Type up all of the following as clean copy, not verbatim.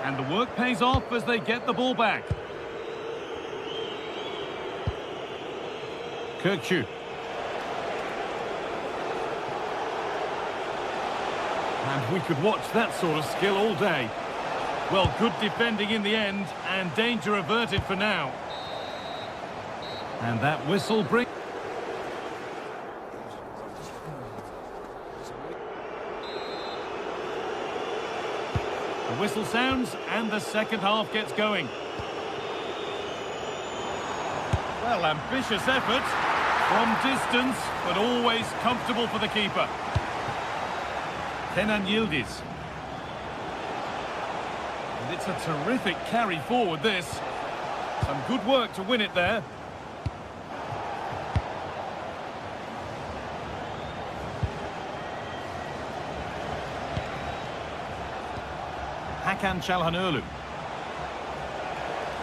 And the work pays off as they get the ball back. Kirkju. And we could watch that sort of skill all day. Well, good defending in the end, and danger averted for now. And that whistle brings... The whistle sounds, and the second half gets going. Well, ambitious effort from distance, but always comfortable for the keeper. Kenan Yildiz. And it's a terrific carry forward, this. Some good work to win it there. Hakan Çalhanoğlu.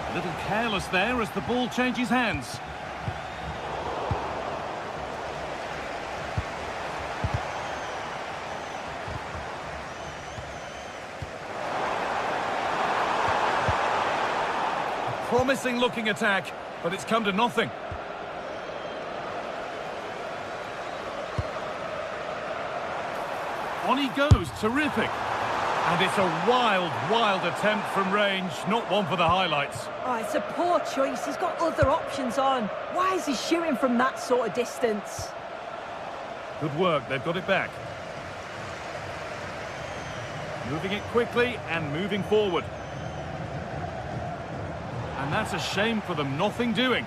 A little careless there as the ball changes hands. A promising looking attack, but it's come to nothing. On he goes, terrific. And it's a wild, wild attempt from range, not one for the highlights. Oh, it's a poor choice. He's got other options on. Why is he shooting from that sort of distance? Good work, they've got it back. Moving it quickly and moving forward. And that's a shame for them, nothing doing.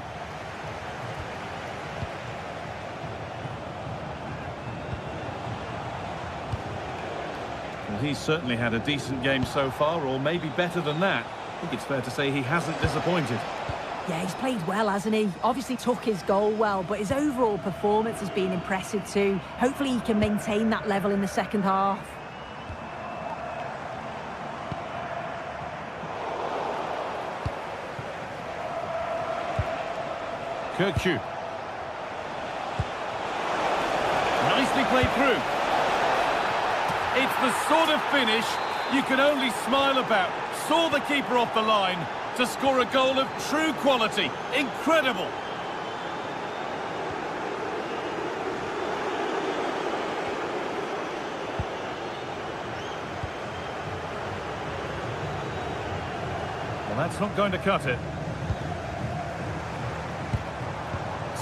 Well, he's certainly had a decent game so far, or maybe better than that. I think it's fair to say he hasn't disappointed. Yeah, he's played well, hasn't he? Obviously took his goal well, but his overall performance has been impressive too. Hopefully he can maintain that level in the second half. Kirkju. Nicely played through. It's the sort of finish you can only smile about. Saw the keeper off the line to score a goal of true quality. Incredible. Well, that's not going to cut it.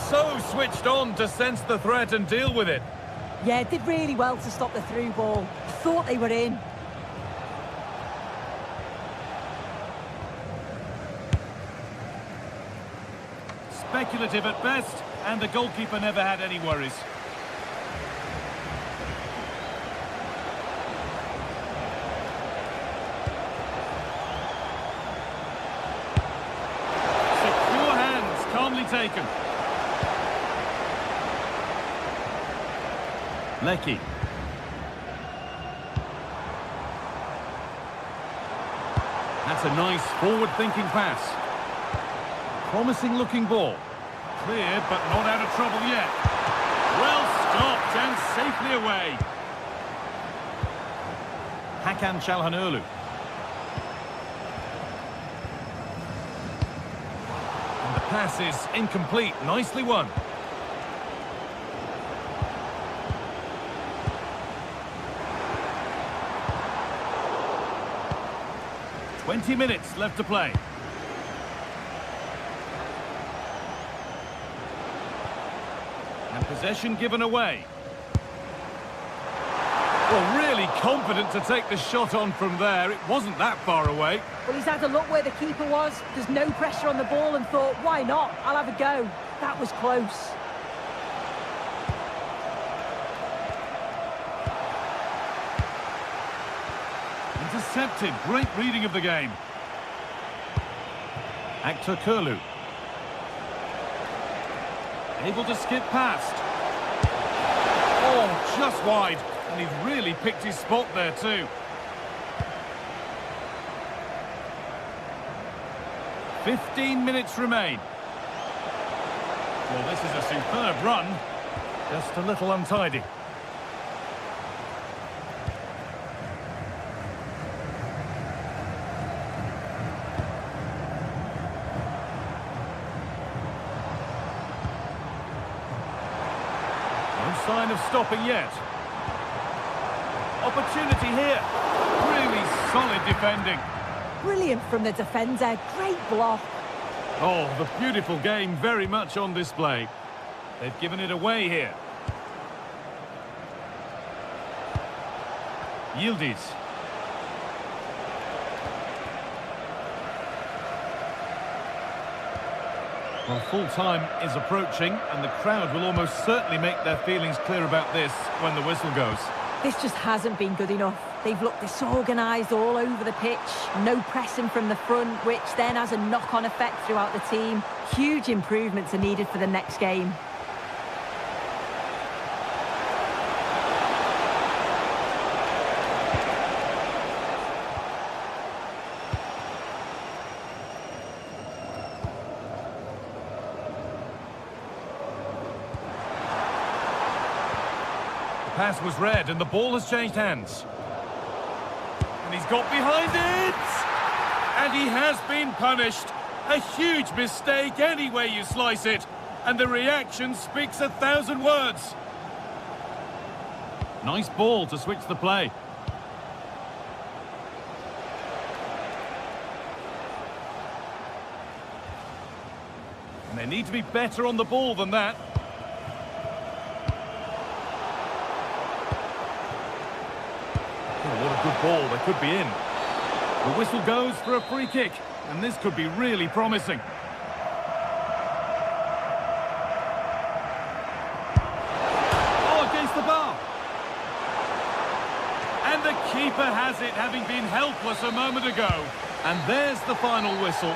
So switched on to sense the threat and deal with it. Yeah, did really well to stop the through ball. Thought they were in. Speculative at best, and the goalkeeper never had any worries. Secure hands, calmly taken. Lecky. That's a nice forward-thinking pass. Promising-looking ball. Cleared, but not out of trouble yet. Well stopped and safely away. Hakan Çalhanoğlu. And the pass is incomplete. Nicely won. "20 minutes left to play. And possession given away. Well, really confident to take the shot on from there. It wasn't that far away. Well, he's had a look where the keeper was. There's no pressure on the ball and thought, why not? I'll have a go. That was close. Intercepted. Great reading of the game. Actor Kurlu. Able to skip past. Oh, just wide. And he's really picked his spot there too. 15 minutes remain. Well, this is a superb run. Just a little untidy. sign of stopping yet. Opportunity here. Really solid defending. Brilliant from the defender. Great block. Oh, the beautiful game very much on display. They've given it away here. Yildiz. Well, full-time is approaching, and the crowd will almost certainly make their feelings clear about this when the whistle goes. This just hasn't been good enough. They've looked disorganised all over the pitch. No pressing from the front, which then has a knock-on effect throughout the team. Huge improvements are needed for the next game. Pass was read and the ball has changed hands. And he's got behind it! And he has been punished. A huge mistake any way you slice it. And the reaction speaks 1,000 words. Nice ball to switch the play. And they need to be better on the ball than that. Oh, what a good ball, they could be in. The whistle goes for a free kick, and this could be really promising. Oh, against the bar. And the keeper has it, having been helpless a moment ago. And there's the final whistle.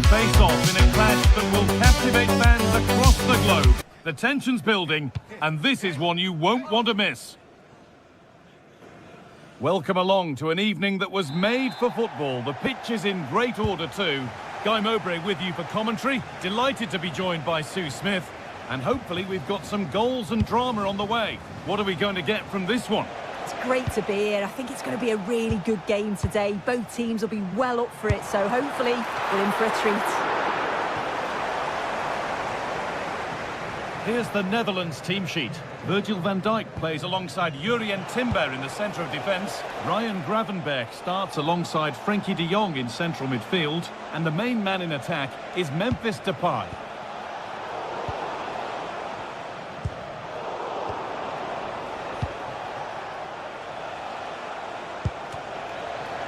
Face off in a clash that will captivate fans across the globe. The tension's building, and this is one you won't want to miss. Welcome along to an evening that was made for football. The pitch is in great order too. Guy Mowbray with you for commentary. Delighted to be joined by Sue Smith. And hopefully we've got some goals and drama on the way. What are we going to get from this one? It's great to be here. I think it's going to be a really good game today. Both teams will be well up for it, so hopefully we're in for a treat. Here's the Netherlands team sheet. Virgil van Dijk plays alongside Jurien Timber in the centre of defence. Ryan Gravenberch starts alongside Frenkie de Jong in central midfield. And the main man in attack is Memphis Depay.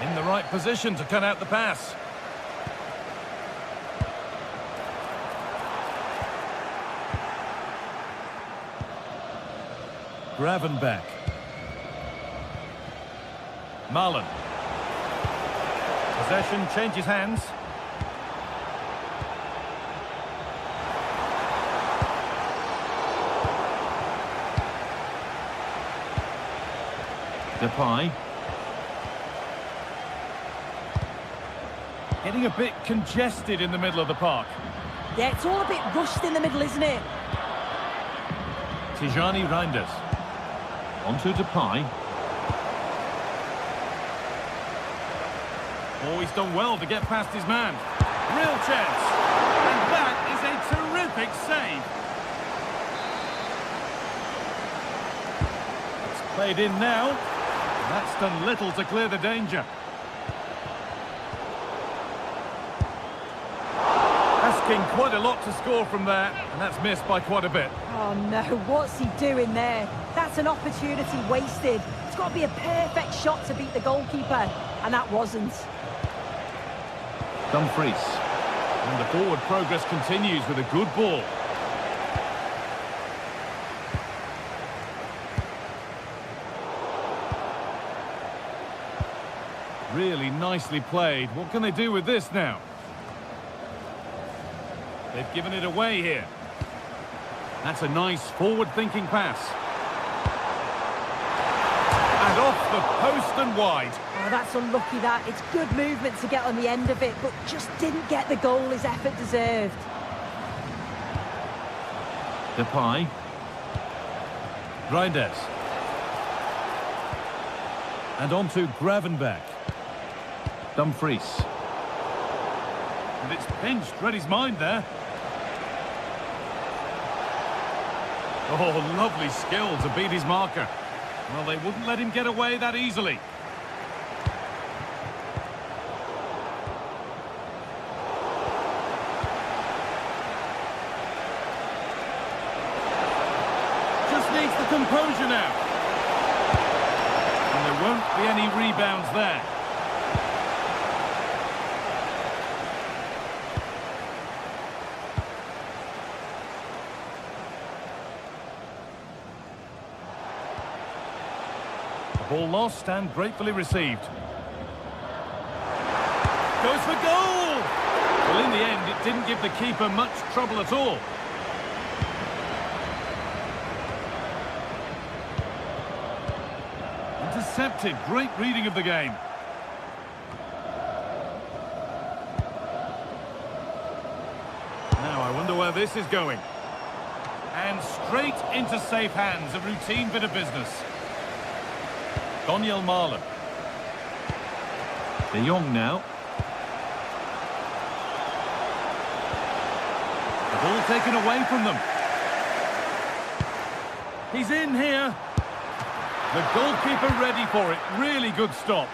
In the right position to cut out the pass. Gravenberch. Marlon. Possession changes hands. Depay. Getting a bit congested in the middle of the park. Yeah, it's all a bit rushed in the middle, isn't it? Tijani Reinders. Onto Depay. Oh, he's done well to get past his man. Real chance. And that is a terrific save. It's played in now. That's done little to clear the danger. Asking quite a lot to score from there, and that's missed by quite a bit. Oh no, what's he doing there? That's an opportunity wasted. It's got to be a perfect shot to beat the goalkeeper, and that wasn't. Dumfries. And the forward progress continues with a good ball. Really nicely played. What can they do with this now? They've given it away here. That's a nice forward-thinking pass. And off the post and wide. Oh, that's unlucky that. It's good movement to get on the end of it, but just didn't get the goal his effort deserved. Depay. Reinders. And on to Gravenberch. Dumfries. And it's pinched, read his mind there. Oh, lovely skill to beat his marker. Well, they wouldn't let him get away that easily. Just needs the composure now. And there won't be any rebounds there. Ball lost and gratefully received. Goes for goal! Well, in the end, it didn't give the keeper much trouble at all. Intercepted. Great reading of the game. Now, I wonder where this is going. And straight into safe hands. A routine bit of business. Daniel Marlon. De Jong now. The ball taken away from them. He's in here. The goalkeeper ready for it. Really good stop.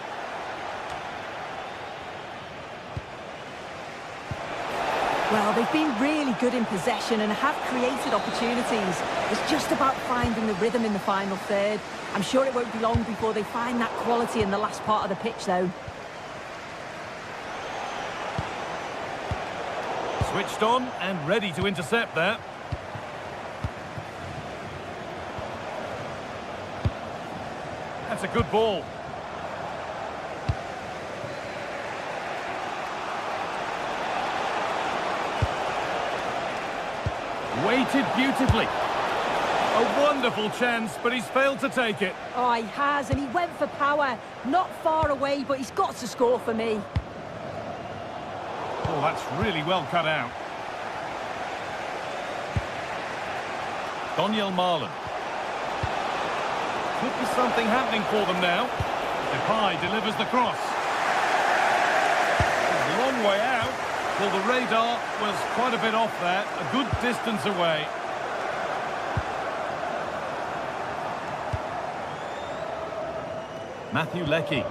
Well, they've been really good in possession and have created opportunities. It's just about finding the rhythm in the final third. I'm sure it won't be long before they find that quality in the last part of the pitch, though. Switched on and ready to intercept there. That's a good ball. Weighted beautifully. A wonderful chance, but he's failed to take it. Oh, he has, and he went for power. Not far away, but he's got to score for me. Oh, that's really well cut out. Daniel Marlon. Could be something happening for them now. Depay delivers the cross. It's a long way out. Well, the radar was quite a bit off there. A good distance away. Matthew Leckie.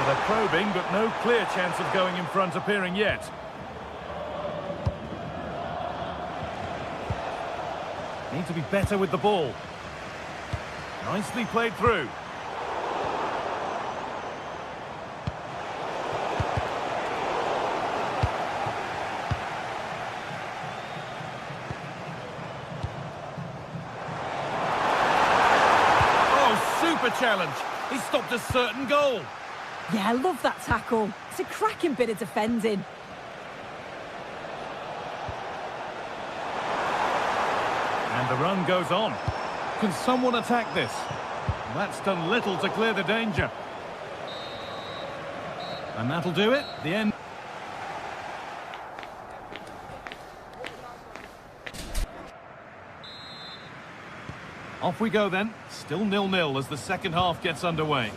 They're probing, but no clear chance of going in front appearing yet. Need to be better with the ball. Nicely played through. Challenge. He stopped a certain goal. Yeah, I love that tackle. It's a cracking bit of defending. And the run goes on. Can someone attack this? That's done little to clear the danger. And that'll do it. The end. Off we go then. Still 0-0 as the second half gets underway.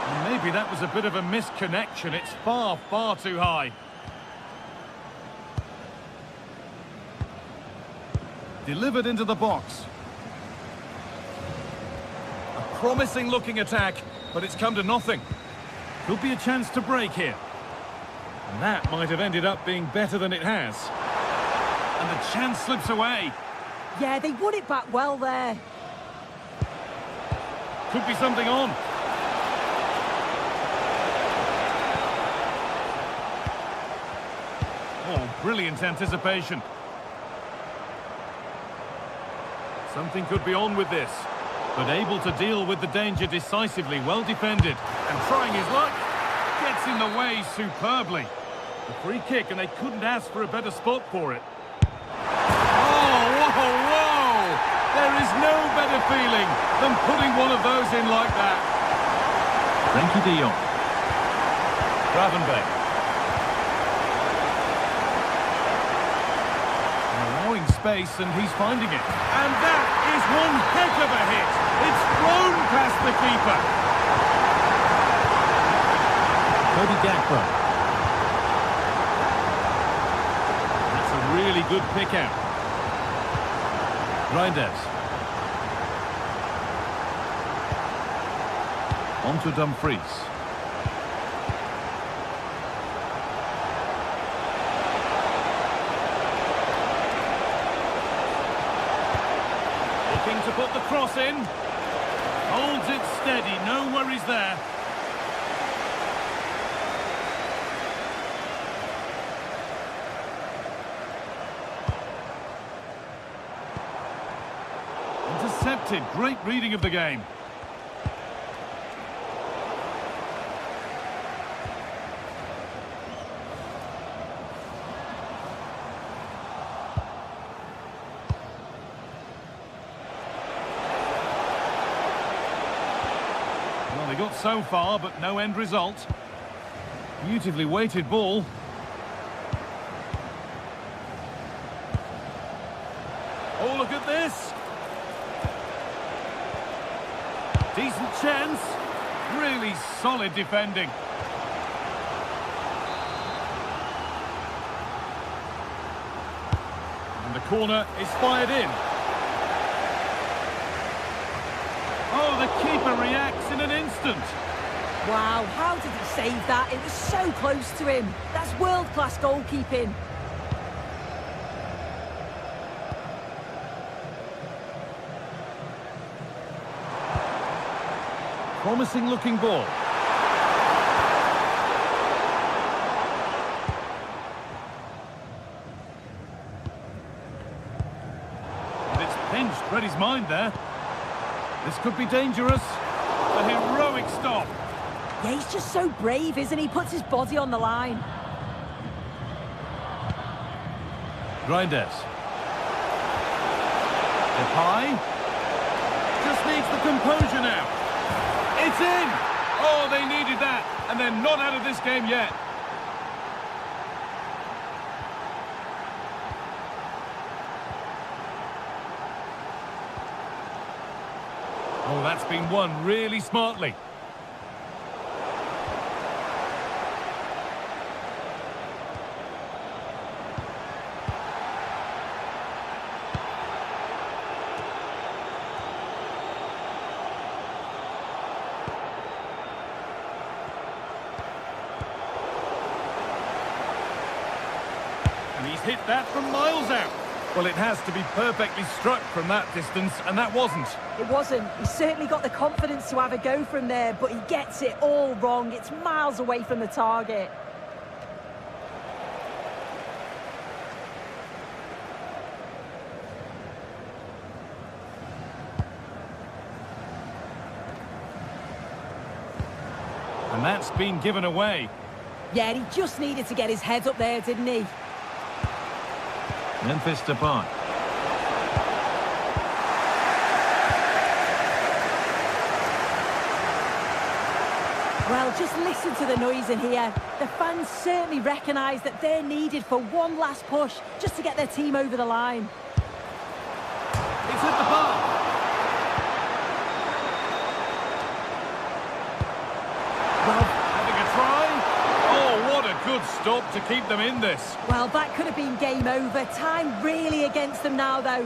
And maybe that was a bit of a misconnection. It's far, far too high. Delivered into the box. A promising looking attack, but it's come to nothing. Could be a chance to break here. And that might have ended up being better than it has. And the chance slips away. Yeah, they won it back well there. Could be something on. Oh, brilliant anticipation. Something could be on with this. But able to deal with the danger decisively, well defended. And trying his luck, gets in the way superbly. A free kick, and they couldn't ask for a better spot for it. Oh, whoa, whoa! There is no better feeling than putting one of those in like that. Thank you, De Jong. Gravenberg. Allowing space, and he's finding it. And that is one heck of a hit. It's thrown past the keeper. Cody Gakpo. That's a really good pick out. Reinders. On to Dumfries. Looking to put the cross in. Holds it steady, no worries there. Intercepted, great reading of the game. Well, they got so far, but no end result. Beautifully weighted ball. Oh, look at this! Decent chance. Really solid defending. And the corner is fired in. Oh, the keeper reacts in an instant. Wow, how did he save that? It was so close to him. That's world-class goalkeeping. Promising looking ball. And it's pinched Freddie's mind there. This could be dangerous. A heroic stop. Yeah, he's just so brave, isn't he? Puts his body on the line. Reinders. Depay. Just needs the composure now. It's in! Oh, they needed that, and they're not out of this game yet. Oh, that's been won really smartly. And he's hit that from miles out. Well, it has to be perfectly struck from that distance, and that wasn't. It wasn't. He's certainly got the confidence to have a go from there, but he gets it all wrong. It's miles away from the target. And that's been given away. Yeah, he just needed to get his head up there, didn't he? Memphis Depay. Well, just listen to the noise in here. The fans certainly recognise that they're needed for one last push just to get their team over the line. It's hit the bar. Well, Having a try. Oh, what a good stop to keep them in this. well, that could have been game over. Time really against them now, though.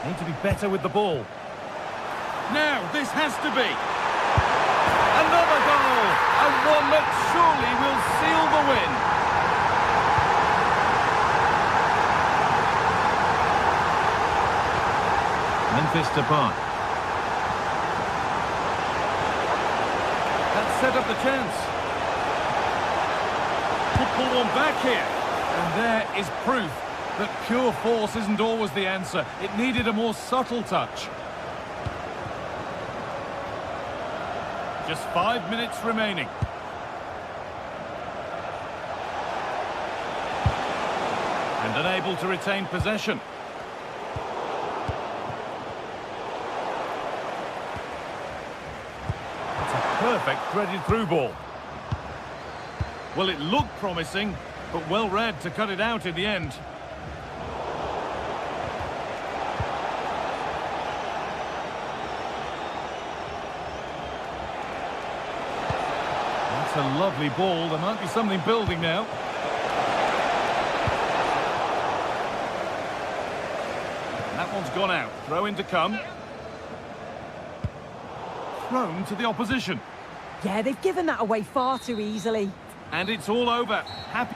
Need to be better with the ball. Now, this has to be. Another goal, and one that surely will seal the win. Memphis Depay. That set up the chance. Could pull one back here. And there is proof that pure force isn't always the answer. It needed a more subtle touch. Just 5 minutes remaining. And unable to retain possession. It's a perfect threaded through ball. Well, it looked promising, but well read to cut it out in the end. That's a lovely ball. There might be something building now. That one's gone out. Throw in to come. Thrown to the opposition. Yeah, they've given that away far too easily. And it's all over. Happy.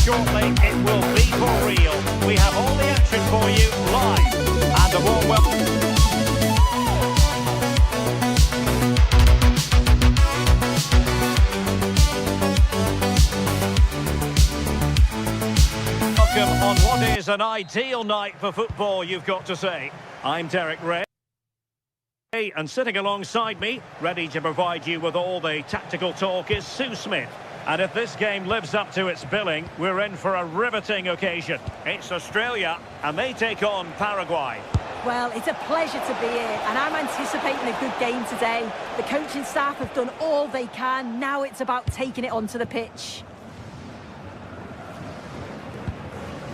Shortly, it will be for real. We have all the action for you live. And a warm welcome. Welcome on what is an ideal night for football, you've got to say. I'm Derek Ray. And sitting alongside me, ready to provide you with all the tactical talk, is Sue Smith. And if this game lives up to its billing, we're in for a riveting occasion. It's Australia, and they take on Paraguay. Well, it's a pleasure to be here, and I'm anticipating a good game today. The coaching staff have done all they can. Now it's about taking it onto the pitch.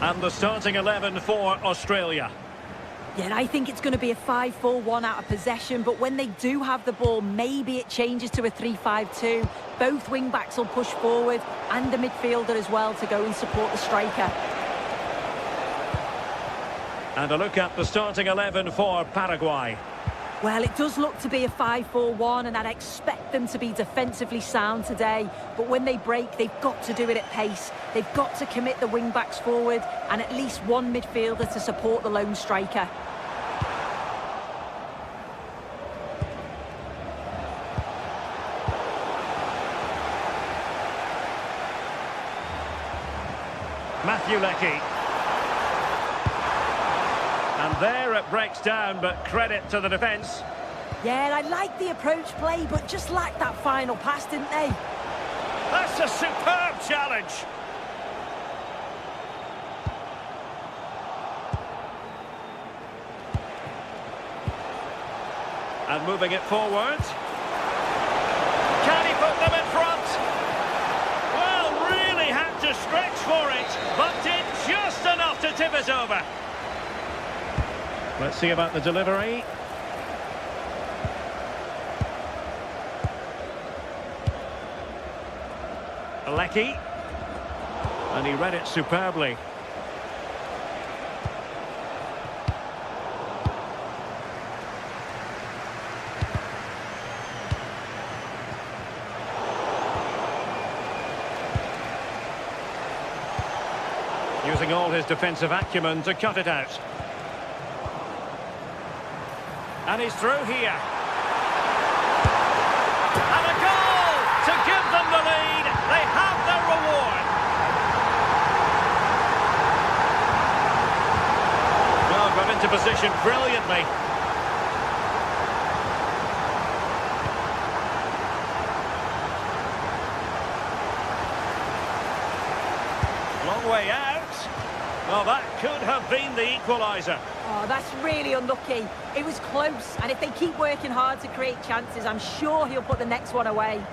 And the starting 11 for Australia. Yeah, and I think it's going to be a 5-4-1 out of possession, but when they do have the ball, maybe it changes to a 3-5-2. Both wing-backs will push forward, and a midfielder as well to go and support the striker. And a look at the starting 11 for Paraguay. Well, it does look to be a 5-4-1, and I'd expect them to be defensively sound today. But when they break, they've got to do it at pace. They've got to commit the wing-backs forward, and at least one midfielder to support the lone striker. Matthew Leckie. And there it breaks down, but credit to the defence. Yeah, I like the approach play, but just lacked that final pass, didn't they? That's a superb challenge. And moving it forward. Can he put them in front? Well, really had to stretch for it, but did just enough to tip it over. Let's see about the delivery. Lecky. And he read it superbly. Using all his defensive acumen to cut it out. And he's through here. And a goal to give them the lead. They have their reward. Well, got into position brilliantly. Long way out. Well, that could have been the equaliser. Oh, that's really unlucky. It was close, and if they keep working hard to create chances, I'm sure he'll put the next one away.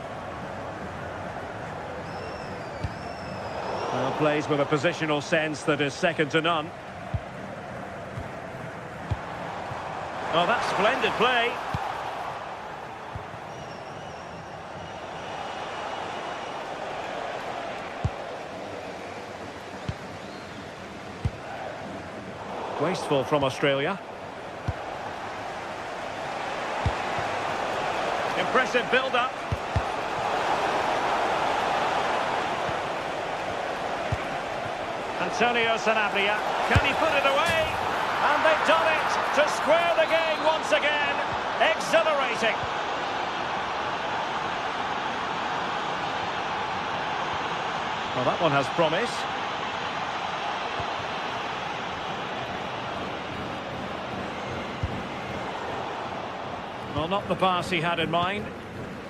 Well, plays with a positional sense that is second to none. Oh, that's splendid play. Wasteful from Australia. Impressive build-up. Antonio Sanabria. Can he put it away? And they've done it to square the game once again. Exhilarating. Well, that one has promise. Well, not the pass he had in mind.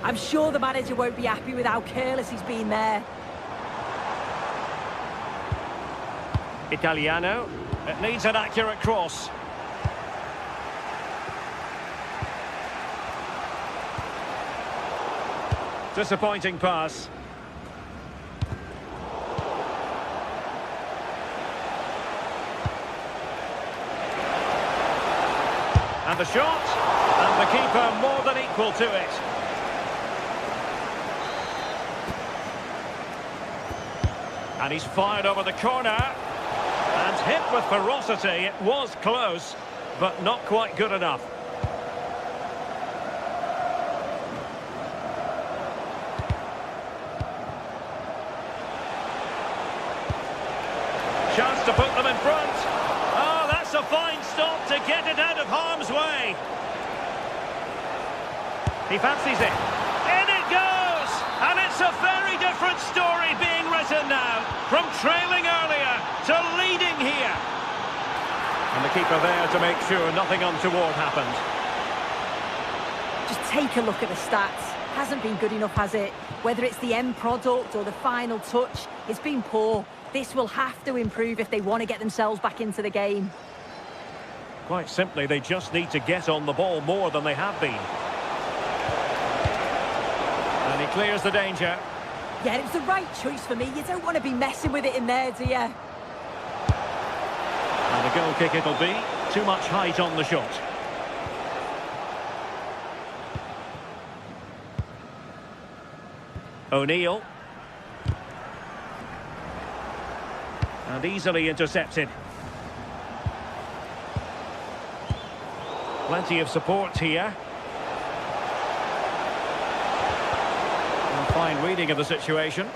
I'm sure the manager won't be happy with how careless he's been there. Italiano. It needs an accurate cross. Disappointing pass. And the shot. And the keeper more than equal to it. And he's fired over the corner. And hit with ferocity. It was close, but not quite good enough. Chance to put them in front. Oh, that's a fine stop to get it out of harm's way. He fancies it. In it goes! And it's a very different story being written now. From trailing earlier to leading here. And the keeper there to make sure nothing untoward happened. Just take a look at the stats. Hasn't been good enough, has it? Whether it's the end product or the final touch, it's been poor. This will have to improve if they want to get themselves back into the game. Quite simply, they just need to get on the ball more than they have been. And he clears the danger. Yeah, it was the right choice for me. You don't want to be messing with it in there, do you? And the goal kick it'll be. Too much height on the shot. O'Neill. And easily intercepted. Plenty of support here. And a fine reading of the situation.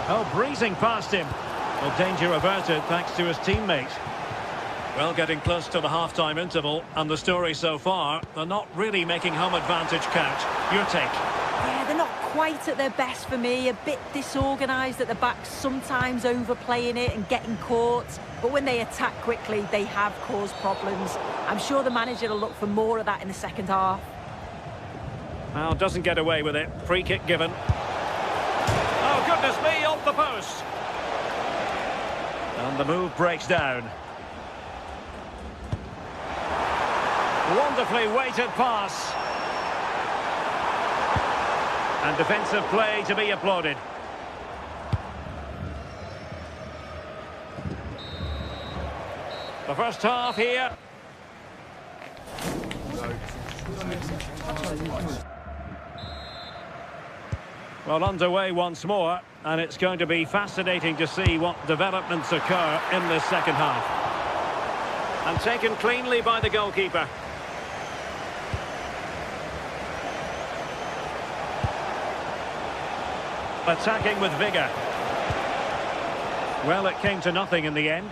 Oh, breezing past him. Well, danger averted thanks to his teammate. Well, getting close to the half-time interval, and the story so far, they're not really making home advantage count. Your take? Yeah, they're not quite at their best for me. A bit disorganised at the back, sometimes overplaying it and getting caught. But when they attack quickly, they have caused problems. I'm sure the manager will look for more of that in the second half. Well, doesn't get away with it. Free kick given. Oh, goodness me, off the post. And the move breaks down. Wonderfully weighted pass. And defensive play to be applauded. The first half here. Well, underway once more, and it's going to be fascinating to see what developments occur in this second half. And taken cleanly by the goalkeeper. Attacking with vigour. Well, it came to nothing in the end.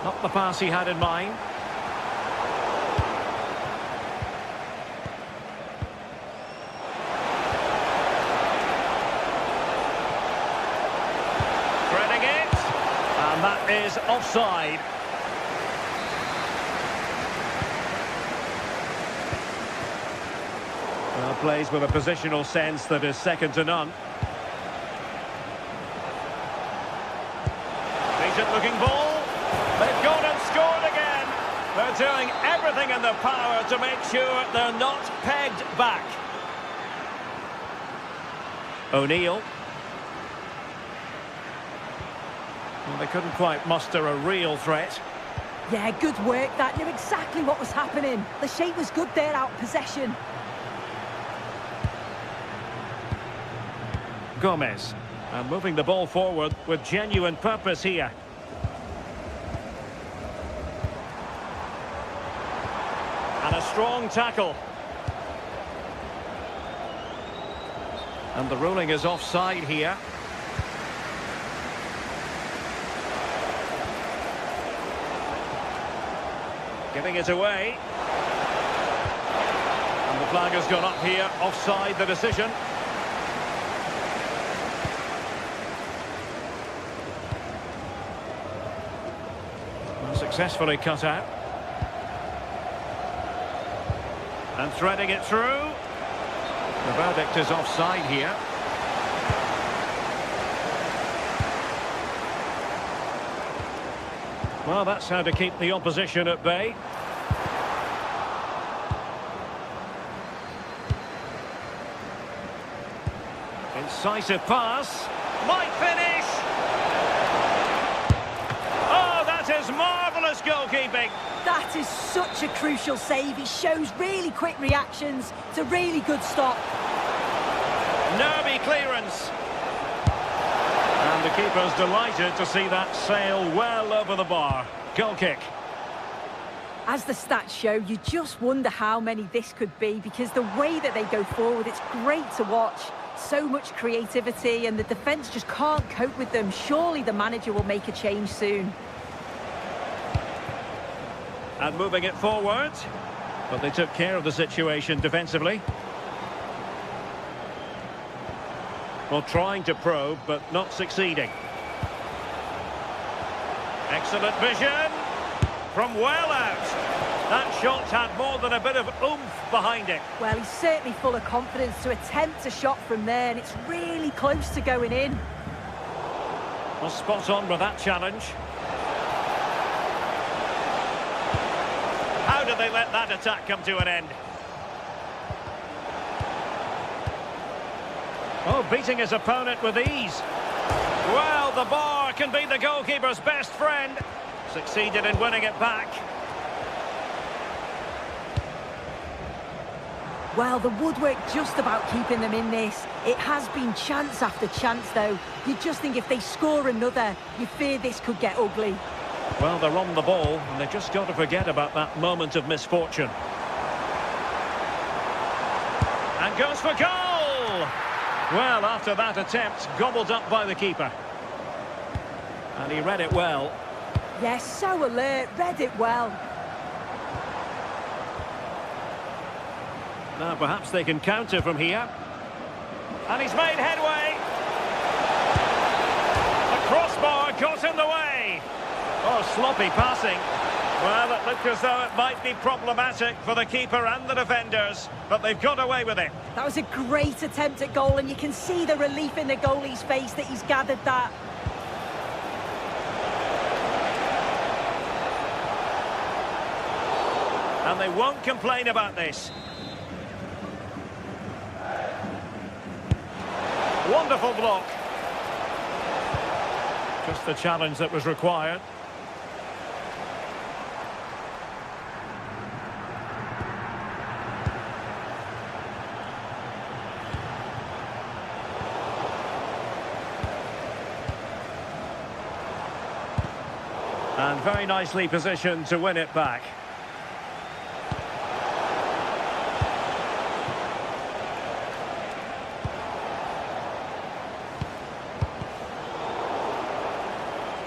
Not the pass he had in mind. Threading it. And that is offside. Well, plays with a positional sense that is second to none. Decent looking ball. They've gone and scored again. They're doing everything in their power to make sure they're not pegged back. O'Neill. Well, they couldn't quite muster a real threat. Yeah, good work. That knew exactly what was happening. The shape was good there, out of possession. Gomez. And moving the ball forward with genuine purpose here. And a strong tackle. And the ruling is offside here. Giving it away. And the flag has gone up here. Offside the decision. Well, successfully cut out. And threading it through. The verdict is offside here. Well, that's how to keep the opposition at bay. Incisive pass. Might finish. Oh, that is marvellous goalkeeping. That is such a crucial save. It shows really quick reactions. It's a really good stop. Nervy clearance. And the keeper's delighted to see that sail well over the bar. Goal kick. As the stats show, you just wonder how many this could be, because the way that they go forward, it's great to watch. So much creativity, and the defence just can't cope with them. Surely the manager will make a change soon. And moving it forward. But they took care of the situation defensively. Well, trying to probe, but not succeeding. Excellent vision. From well out. That shot had more than a bit of oomph behind it. Well, he's certainly full of confidence to attempt a shot from there, and it's really close to going in. Well, spot on with that challenge. How did they let that attack come to an end? Oh, beating his opponent with ease. Well, the bar can be the goalkeeper's best friend. Succeeded in winning it back. Well, the woodwork just about keeping them in this. It has been chance after chance, though. You just think if they score another, you fear this could get ugly. Well, they're on the ball, and they've just got to forget about that moment of misfortune. And goes for goal! Well, after that attempt, gobbled up by the keeper. And he read it well. Yes, so alert, read it well. Now, perhaps they can counter from here. And he's made headway. The crossbar got in the way. Oh, sloppy passing. Well, it looked as though it might be problematic for the keeper and the defenders, but they've got away with it. That was a great attempt at goal, and you can see the relief in the goalie's face that he's gathered that. And they won't complain about this. Wonderful block. Just the challenge that was required. And very nicely positioned to win it back.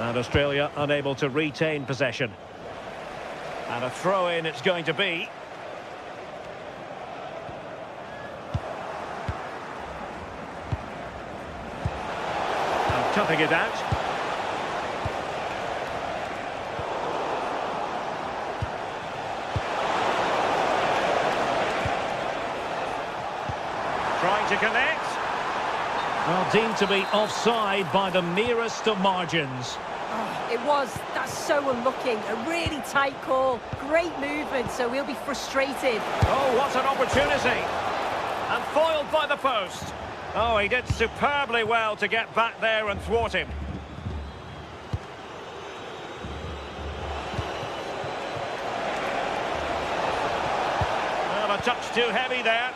And Australia unable to retain possession. And a throw-in it's going to be. And cutting it out. Trying to connect. Well, deemed to be offside by the merest of margins. Oh, it was. That's so unlucky. A really tight call. Great movement, so we'll be frustrated. Oh, what an opportunity. And foiled by the post. Oh, he did superbly well to get back there and thwart him. Well, a touch too heavy there.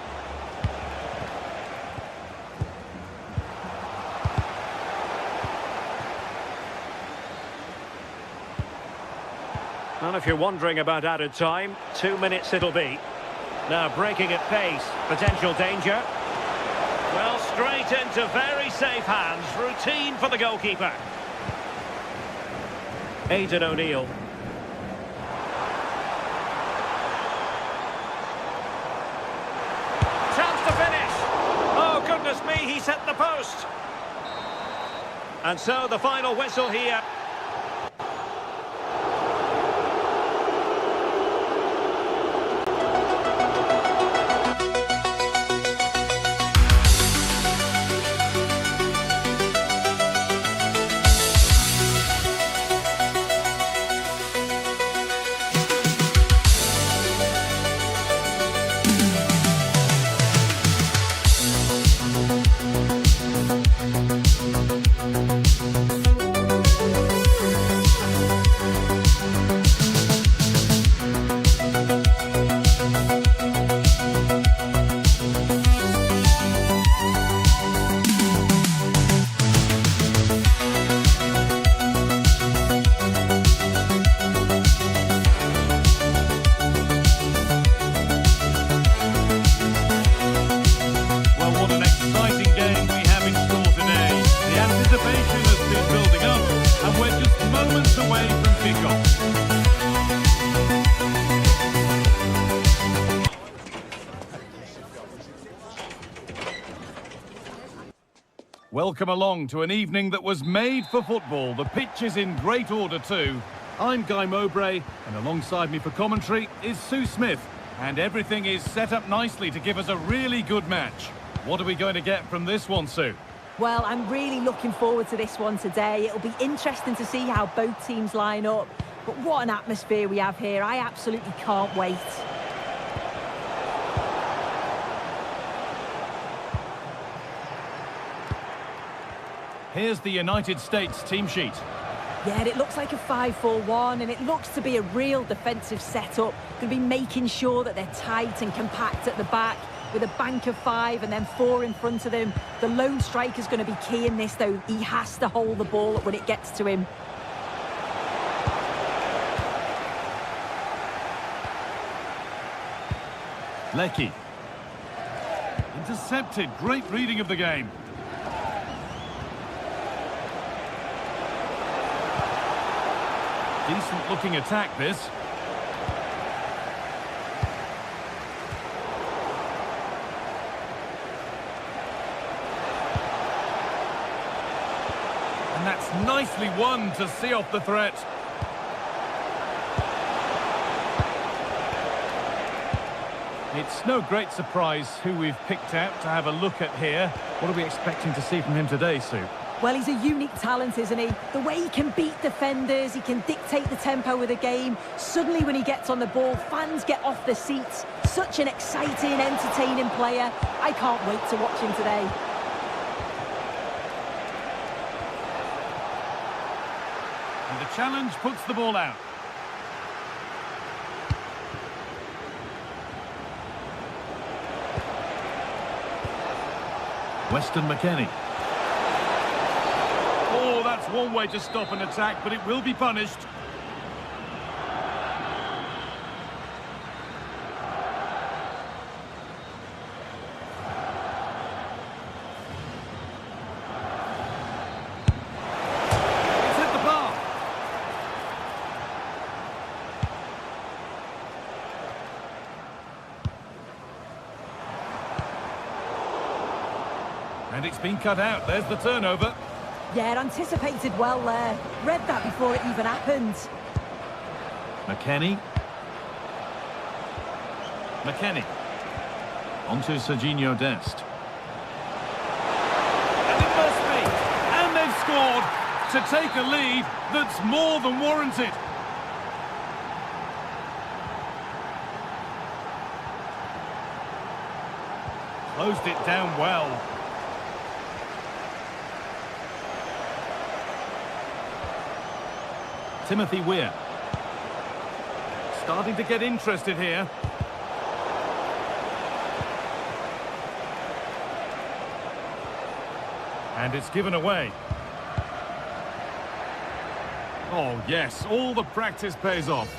Well, if you're wondering about added time, 2 minutes it'll be. Now breaking at pace, potential danger. Well, straight into very safe hands, routine for the goalkeeper. Aidan O'Neill. Chance to finish. Oh, goodness me, he set the post. And so the final whistle here. Welcome along to an evening that was made for football. The pitch is in great order too. I'm Guy Mowbray, and alongside me for commentary is Sue Smith. And everything is set up nicely to give us a really good match. What are we going to get from this one, Sue? Well, I'm really looking forward to this one today. It'll be interesting to see how both teams line up. But what an atmosphere we have here. I absolutely can't wait. Here's the United States team sheet. Yeah, it looks like a 5-4-1, and it looks to be a real defensive setup. Going to be making sure that they're tight and compact at the back, with a bank of 5 and then 4 in front of them. The lone striker's going to be key in this, though. He has to hold the ball up when it gets to him. Leckie. Intercepted. Great reading of the game. Decent looking attack, this. And that's nicely won to see off the threat. It's no great surprise who we've picked out to have a look at here. What are we expecting to see from him today, Sue? Well, he's a unique talent, isn't he? The way he can beat defenders, he can dictate the tempo of the game. Suddenly, when he gets on the ball, fans get off their seats. Such an exciting, entertaining player. I can't wait to watch him today. And the challenge puts the ball out. Weston McKennie. Oh, that's one way to stop an attack, but it will be punished. It's hit the bar. And it's been cut out. There's the turnover. Yeah, anticipated well there. Read that before it even happened. McKennie. McKennie. Onto Serginho Dest. And it must be. And they've scored to take a lead that's more than warranted. Closed it down well. Timothy Weir. Starting to get interested here. And it's given away. Oh, yes, all the practice pays off.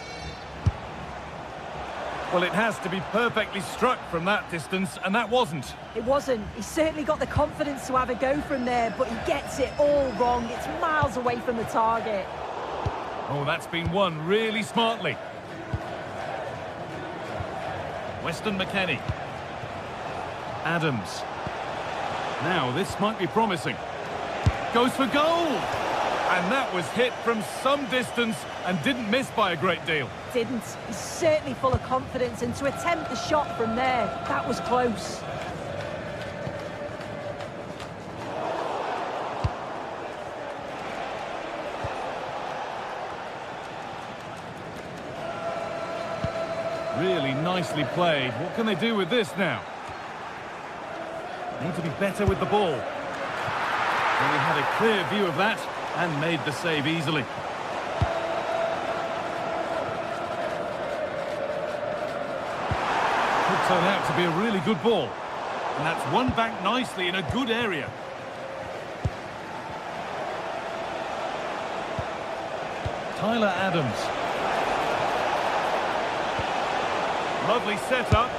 Well, it has to be perfectly struck from that distance, and that wasn't. It wasn't. He's certainly got the confidence to have a go from there, but he gets it all wrong. It's miles away from the target. Oh, that's been won really smartly. Weston McKennie. Adams. Now, this might be promising. Goes for goal! And that was hit from some distance and didn't miss by a great deal. Didn't. He's certainly full of confidence, and to attempt the shot from there, that was close. Really nicely played. What can they do with this now? Need to be better with the ball. Well, he had a clear view of that and made the save easily. Could turn out to be a really good ball. And that's won back nicely in a good area. Tyler Adams. Lovely setup.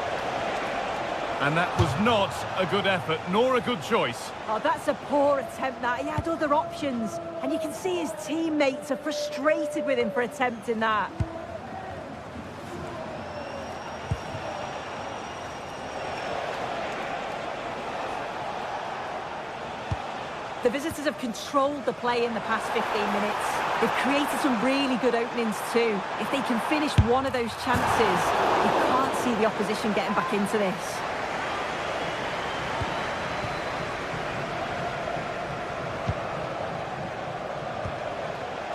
And that was not a good effort, nor a good choice. Oh, that's a poor attempt, that. He had other options. And you can see his teammates are frustrated with him for attempting that. The visitors have controlled the play in the past 15 minutes. They've created some really good openings too. If they can finish one of those chances, you can't see the opposition getting back into this.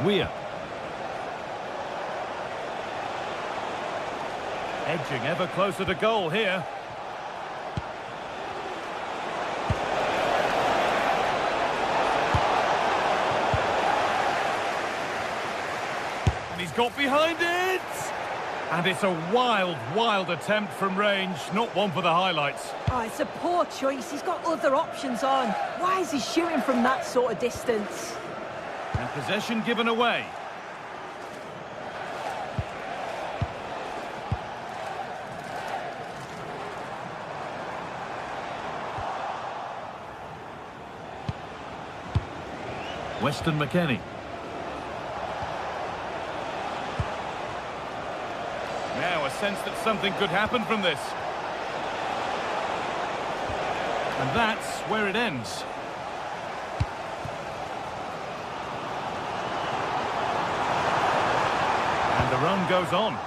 Weir. Edging ever closer to goal here. And he's got behind it! And it's a wild, wild attempt from range, not one for the highlights. Oh, it's a poor choice. He's got other options on. Why is he shooting from that sort of distance? And possession given away. Weston McKennie. Now a sense that something could happen from this. And that's where it ends. And the run goes on.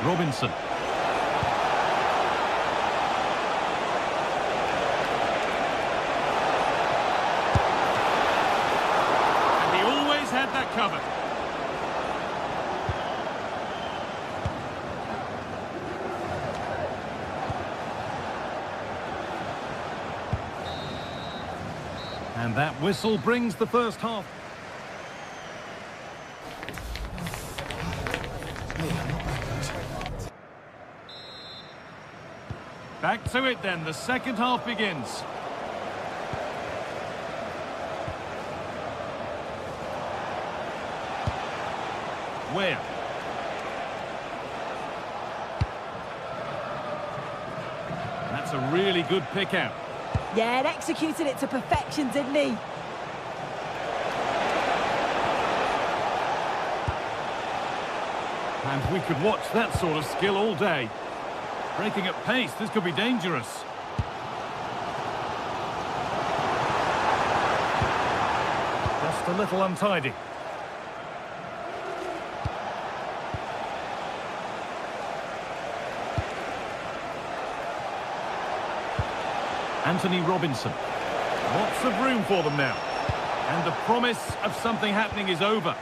Robinson. And he always had that covered. And that whistle brings the first half. Back to it then, the second half begins. Where? That's a really good pick out. Yeah, and executed it to perfection, didn't he? And we could watch that sort of skill all day. Breaking at pace, this could be dangerous. Just a little untidy. Anthony Robinson. Lots of room for them now. And the promise of something happening is over.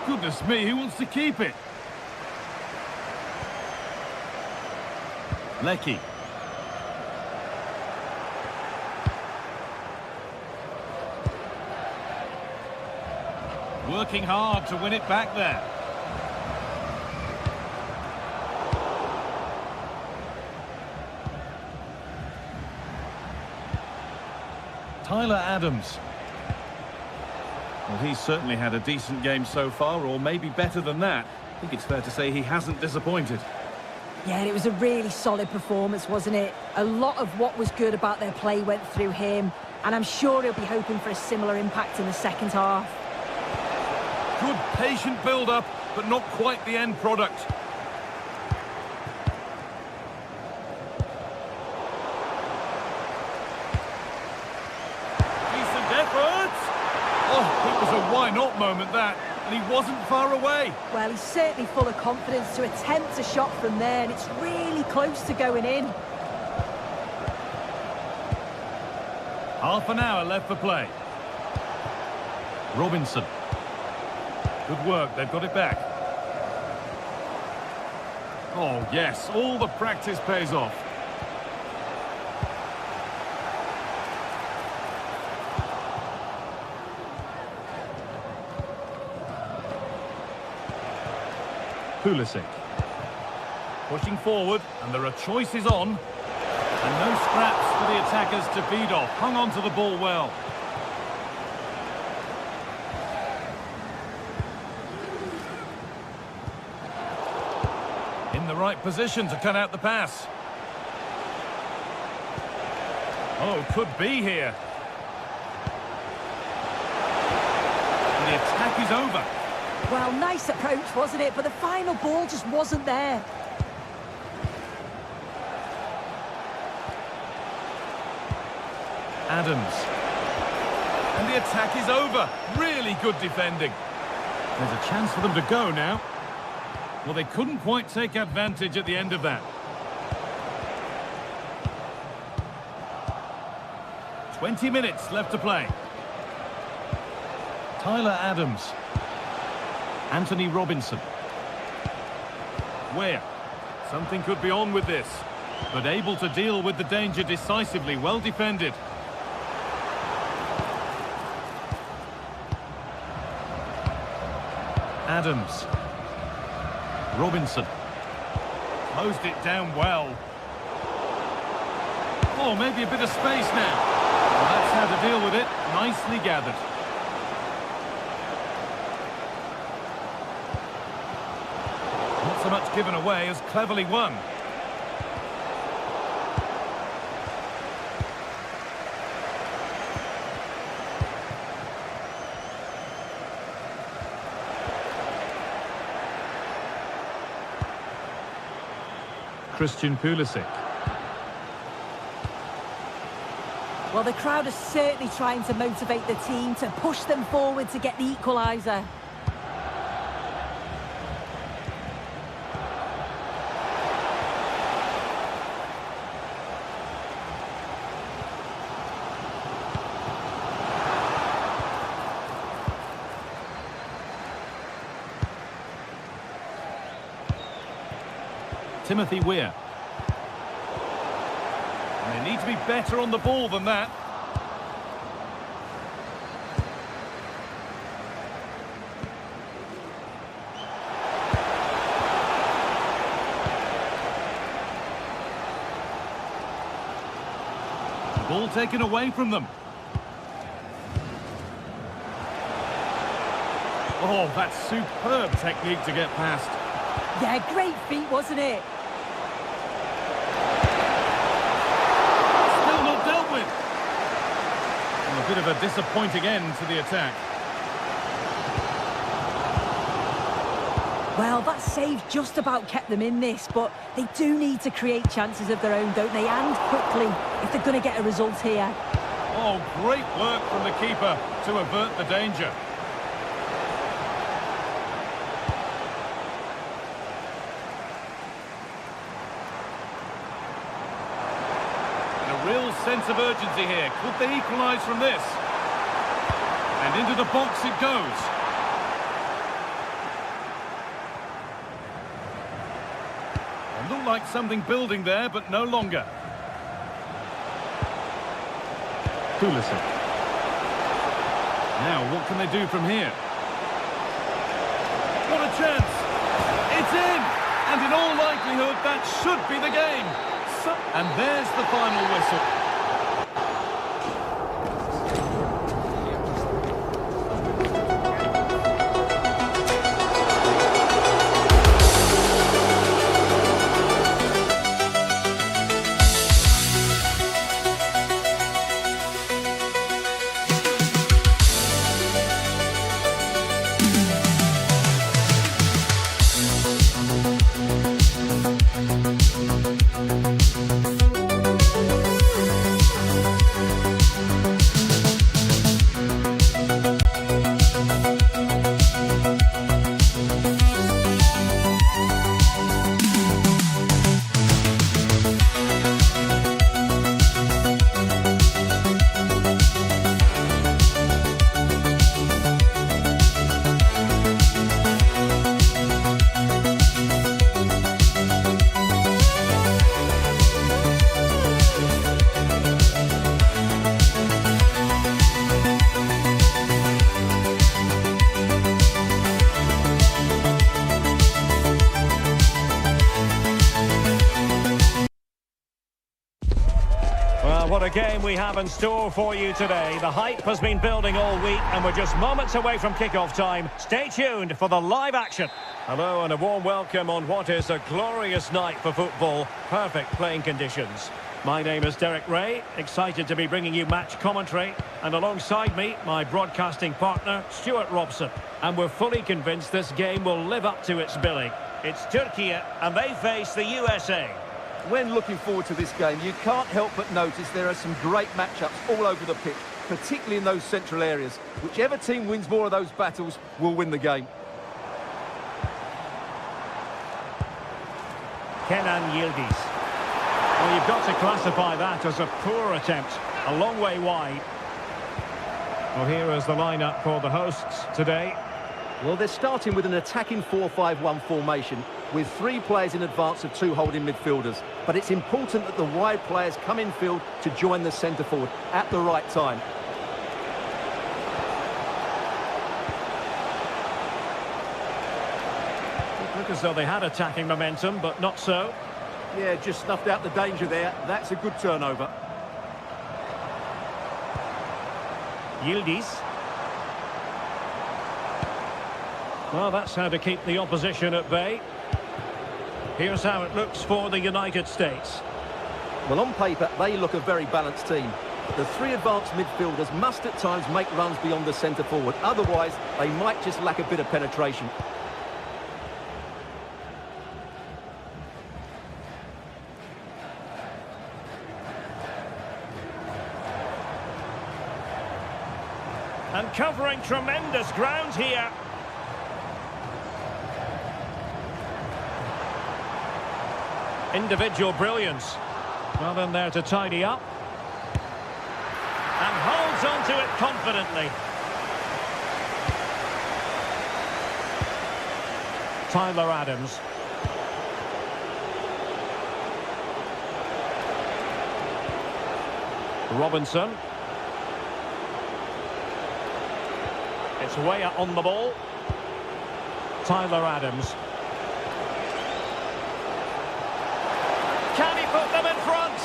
Goodness me, who wants to keep it? Lecky. Working hard to win it back there. Tyler Adams. Well, he's certainly had a decent game so far, or maybe better than that. I think it's fair to say he hasn't disappointed. Yeah, and it was a really solid performance, wasn't it? A lot of what was good about their play went through him, and I'm sure he'll be hoping for a similar impact in the second half. Good patient build-up, but not quite the end product. Decent effort! Oh, it was a why-not moment, that, and he wasn't far away. Well, he's certainly full of confidence to attempt a shot from there, and it's really close to going in. Half an hour left for play. Robinson. Good work, they've got it back. Oh, yes, all the practice pays off. Pulisic. Pushing forward, and there are choices on. And no scraps for the attackers to feed off. Hung on to the ball well. In the right position to cut out the pass. Oh, could be here. And the attack is over. Well, nice approach, wasn't it? But the final ball just wasn't there. Adams. And the attack is over. Really good defending. There's a chance for them to go now. Well, they couldn't quite take advantage at the end of that. "20 minutes left to play. Tyler Adams. Anthony Robinson. Where? Something could be on with this. But able to deal with the danger decisively. Well defended. Adams. Robinson. Closed it down well. Oh, maybe a bit of space now. Well, that's how to deal with it. Nicely gathered. Not so much given away as cleverly won. Christian Pulisic. Well, the crowd are certainly trying to motivate the team to push them forward to get the equaliser. Timothy Weir. And they need to be better on the ball than that. Ball taken away from them. Oh, that's superb technique to get past. Yeah, great feat, wasn't it? Still not dealt with. And a bit of a disappointing end to the attack. Well, that save just about kept them in this, but they do need to create chances of their own, don't they? And quickly, if they're going to get a result here. Oh, great work from the keeper to avert the danger. And a real sense of urgency here. Could they equalise from this? And into the box it goes. Looked like something building there, but no longer. Kulisic. Now, what can they do from here? What a chance! It's in! And in all likelihood, that should be the game. And there's the final whistle. What a game we have in store for you today. The hype has been building all week and we're just moments away from kick-off time. Stay tuned for the live action. Hello and a warm welcome on what is a glorious night for football. Perfect playing conditions. My name is Derek Ray, excited to be bringing you match commentary. And alongside me, my broadcasting partner, Stuart Robson. And we're fully convinced this game will live up to its billing. It's Turkey and they face the USA. When looking forward to this game, you can't help but notice there are some great matchups all over the pitch, particularly in those central areas. Whichever team wins more of those battles will win the game. Kenan Yildiz. Well, you've got to classify that as a poor attempt, a long way wide. Well, here is the lineup for the hosts today. Well, they're starting with an attacking 4-5-1 formation with 3 players in advance of 2 holding midfielders. But it's important that the wide players come in field to join the centre forward at the right time. It looked as though they had attacking momentum, but not so. Yeah, just snuffed out the danger there. That's a good turnover. Yildiz. Well, that's how to keep the opposition at bay. Here's how it looks for the United States. Well, on paper, they look a very balanced team. But the 3 advanced midfielders must at times make runs beyond the centre forward. Otherwise, they might just lack a bit of penetration. And covering tremendous ground here. Individual brilliance. Well in there to tidy up. And holds on to it confidently. Tyler Adams. Robinson. It's Weah on the ball. Tyler Adams. Can he put them in front?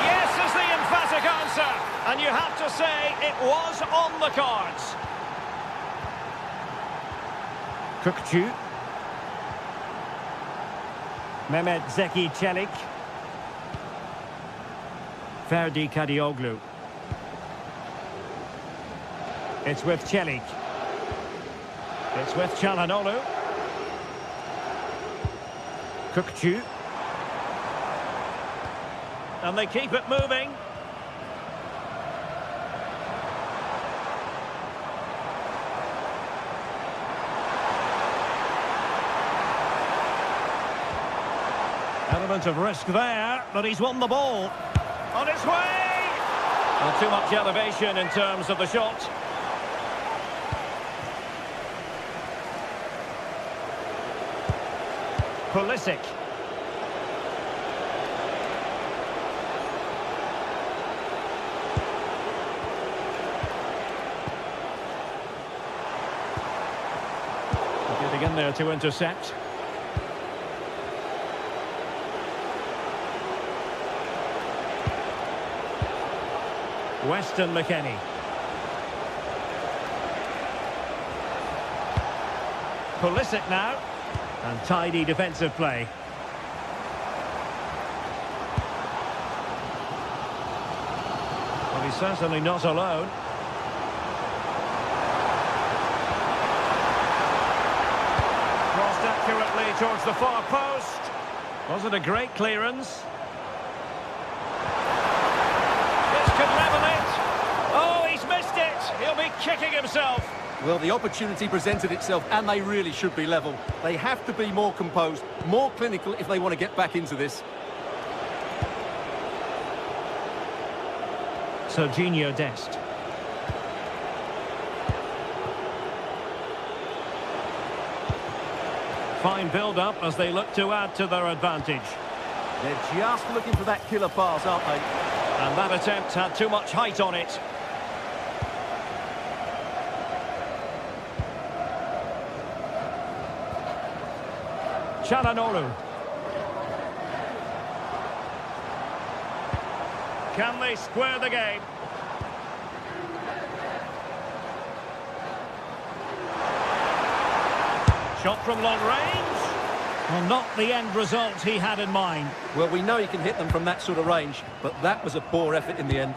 Yes is the emphatic answer. And you have to say it was on the cards. Kukçu. Mehmet Zeki Çelik. Ferdi Kadioglu. It's with Çelik. It's with Çalhanoğlu. Kukçu. And they keep it moving. Element of risk there, but he's won the ball. On its way! Well, too much elevation in terms of the shot. Pulisic. Getting in there to intercept. Weston McKennie. Pulisic now. And tidy defensive play. Well, he's certainly not alone. Crossed accurately towards the far post. Wasn't a great clearance. This could level it. Oh, he's missed it. He'll be kicking himself. Well, the opportunity presented itself, and they really should be level. They have to be more composed, more clinical if they want to get back into this. Serginho Dest. Fine build-up as they look to add to their advantage. They're just looking for that killer pass, aren't they? And that attempt had too much height on it. Çalhanoğlu. Can they square the game? Shot from long range. Well, not the end result he had in mind. Well, we know he can hit them from that sort of range, but that was a poor effort in the end.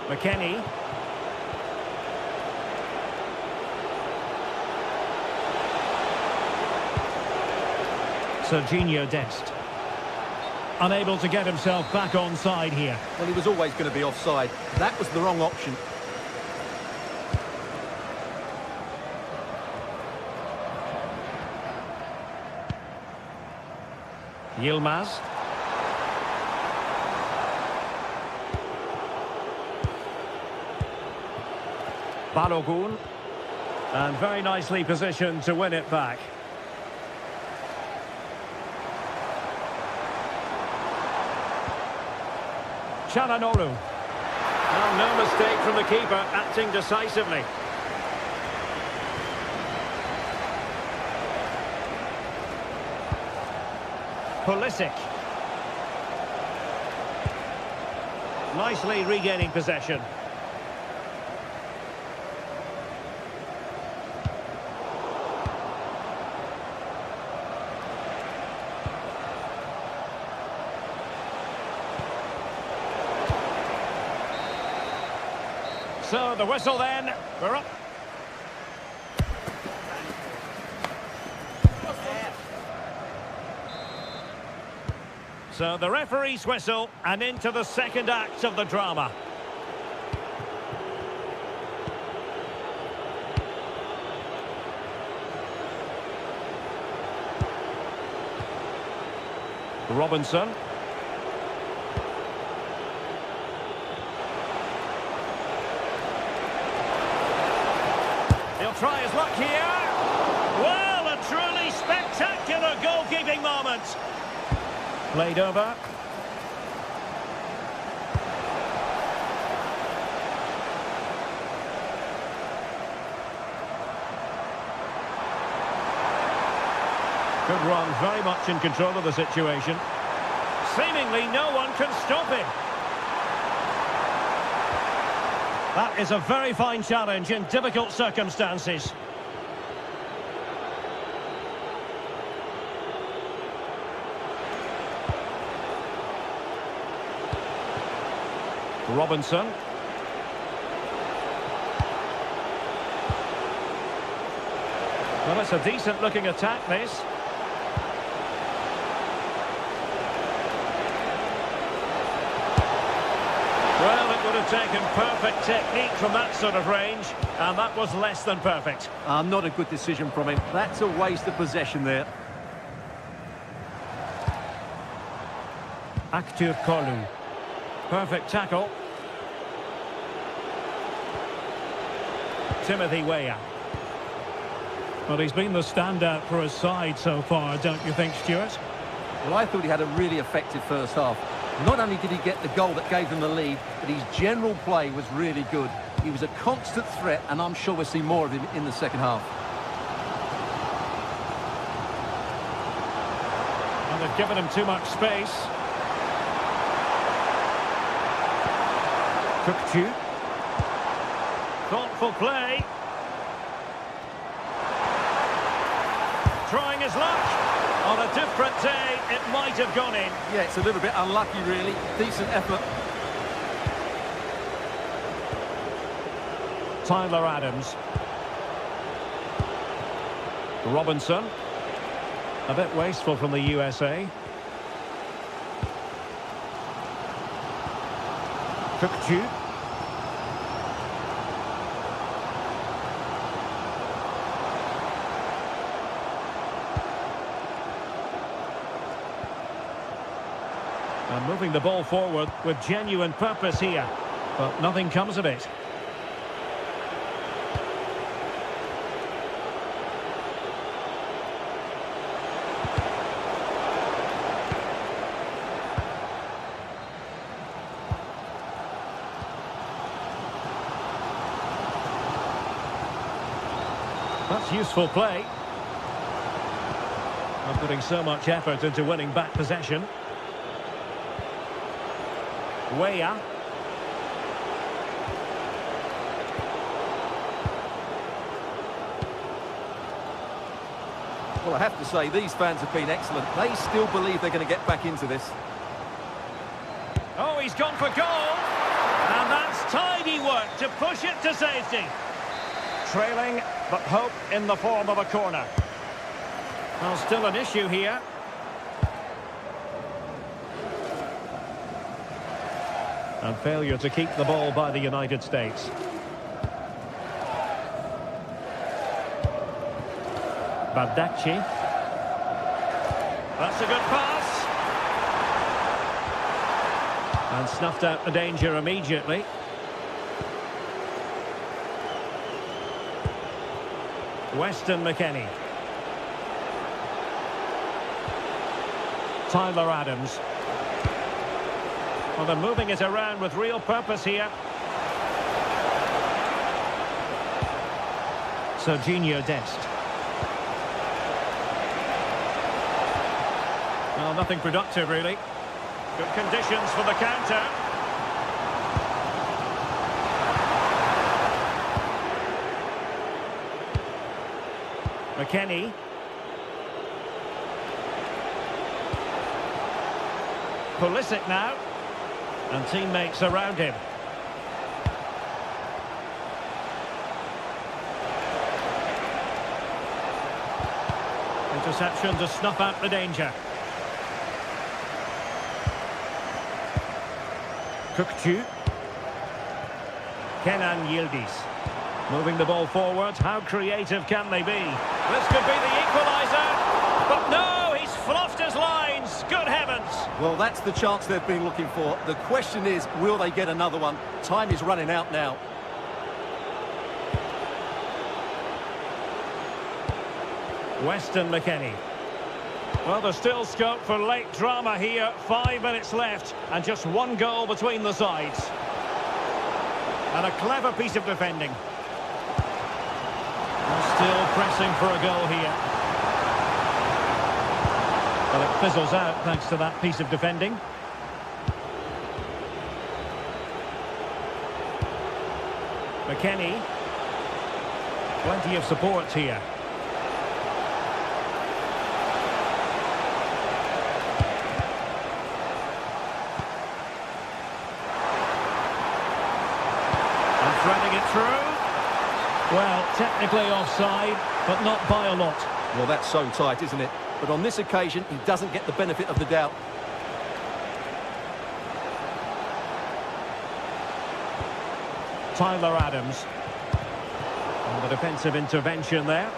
McKennie. Serginho Dest. Unable to get himself back onside here. Well, he was always going to be offside. That was the wrong option. Yilmaz. Balogun. And very nicely positioned to win it back. Çalhanoğlu. Well, no mistake from the keeper, acting decisively. Pulisic. Nicely regaining possession. So the whistle then, we're up. So the referee's whistle, and into the second act of the drama. Robinson. He'll try his luck here. Well, a truly spectacular goalkeeping moment. Played over. Good run, very much in control of the situation. Seemingly no one can stop him. That is a very fine challenge in difficult circumstances. Robinson. Well, it's a decent looking attack, this. Well, it would have taken perfect technique from that sort of range, and that was less than perfect. Not a good decision from him. That's a waste of possession there. Aktur Kolu. Perfect tackle. Timothy Weah. Well, he's been the standout for his side so far, don't you think, Stuart? Well, I thought he had a really effective first half. Not only did he get the goal that gave them the lead, but his general play was really good. He was a constant threat, and I'm sure we'll see more of him in the second half. And they've given him too much space. Cookchu. Thoughtful play. Trying his luck. On a different day, it might have gone in. Yeah, it's a little bit unlucky, really. Decent effort. Tyler Adams. Robinson. A bit wasteful from the USA. Cookchu. And moving the ball forward with genuine purpose here, but nothing comes of it. That's useful play. Not putting so much effort into winning back possession. Weah. Well, I have to say, these fans have been excellent. They still believe they're going to get back into this. Oh, he's gone for goal. And that's tidy work to push it to safety. Trailing, but hope in the form of a corner. Well, still an issue here. And failure to keep the ball by the United States. Bardacci. That's a good pass. And snuffed out the danger immediately. Weston McKennie. Tyler Adams. Well, they're moving it around with real purpose here. Serginho Dest. Well, nothing productive, really. Good conditions for the counter. McKennie. Pulisic now. And teammates around him. Interception to snuff out the danger. Kukçu. Kenan Yildiz. Moving the ball forward. How creative can they be? This could be the equaliser. But no, he's fluffed his lines. Good heavens. Well, that's the chance they've been looking for. The question is, will they get another one? Time is running out now. Weston McKennie. Well, there's still scope for late drama here. 5 minutes left and just one goal between the sides. And a clever piece of defending. Still pressing for a goal here. But it fizzles out thanks to that piece of defending. McKennie. Plenty of support here. Threading it through. Well, technically offside, but not by a lot. Well, that's so tight, isn't it? But on this occasion, he doesn't get the benefit of the doubt. Tyler Adams. And the defensive intervention there.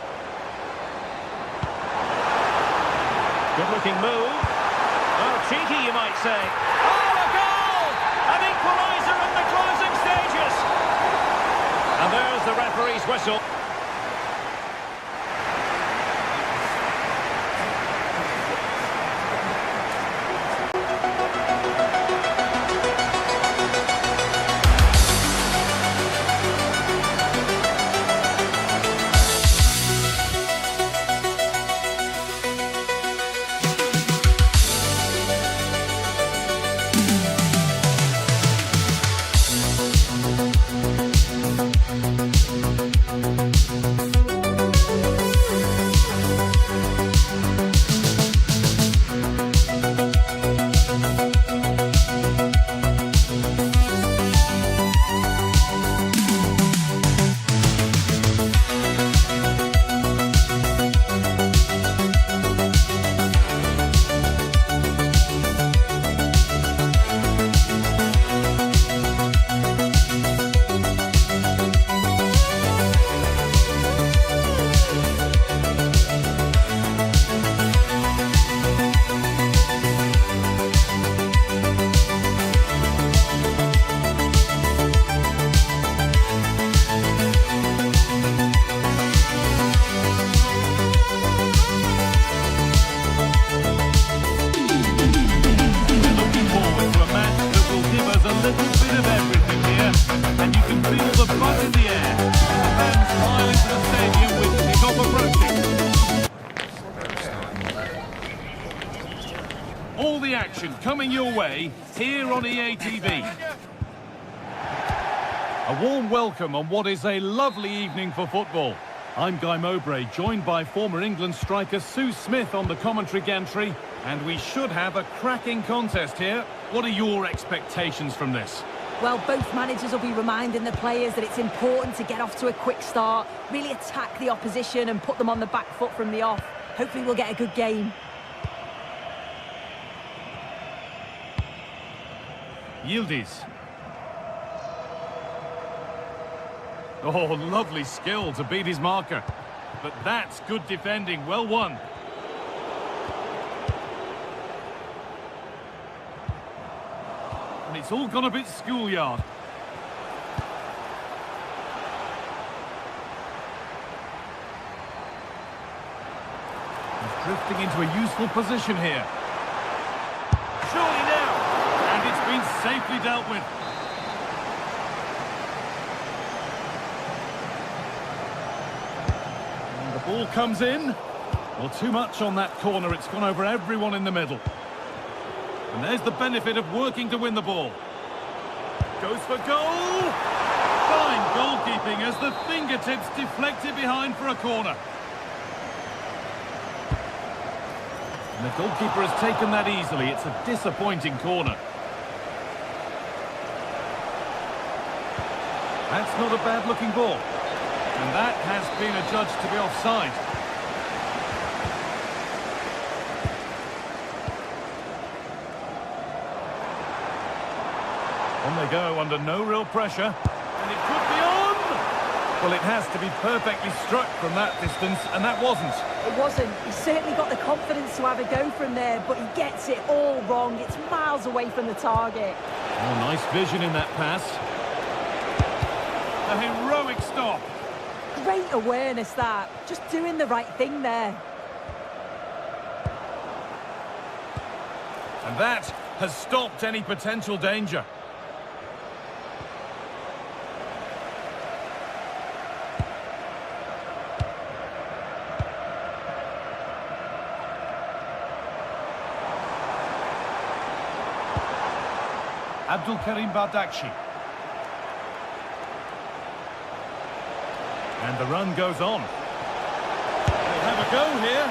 Good-looking move. Oh, cheeky, you might say. Oh, a goal! An equaliser in the closing stages. And there's the referee's whistle. All the action coming your way here on EA TV. A warm welcome on what is a lovely evening for football. I'm Guy Mowbray, joined by former England striker Sue Smith on the commentary gantry, and we should have a cracking contest here. What are your expectations from this? Well, both managers will be reminding the players that it's important to get off to a quick start, really attack the opposition and put them on the back foot from the off. Hopefully we'll get a good game. Yildiz. Oh, lovely skill to beat his marker. But that's good defending, well won. And it's all gone a bit schoolyard. He's drifting into a useful position here. Surely now. And it's been safely dealt with. And the ball comes in. Well, too much on that corner. It's gone over everyone in the middle. And there's the benefit of working to win the ball. Goes for goal. Fine goalkeeping as the fingertips deflected behind for a corner. And the goalkeeper has taken that easily. It's a disappointing corner. That's not a bad-looking ball. And that has been adjudged to be offside. On they go, under no real pressure. And it could be on! Well, it has to be perfectly struck from that distance, and that wasn't. It wasn't. He's certainly got the confidence to have a go from there, but he gets it all wrong. It's miles away from the target. Oh, nice vision in that pass. A heroic stop. Great awareness, that. Just doing the right thing there. And that has stopped any potential danger. Abdul Karim Bardakshi. And the run goes on. They'll have a go here.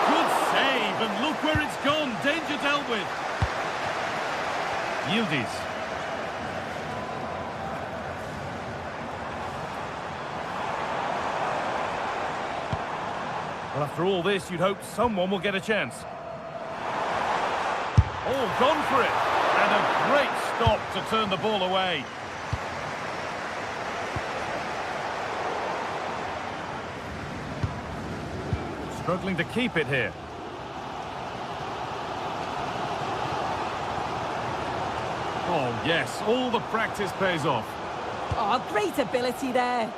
Good save, and look where it's gone. Danger dealt with. Yildiz. Well, after all this, you'd hope someone will get a chance. Oh, gone for it. And a great stop to turn the ball away. Struggling to keep it here. Oh, yes, all the practice pays off. Oh, great ability there.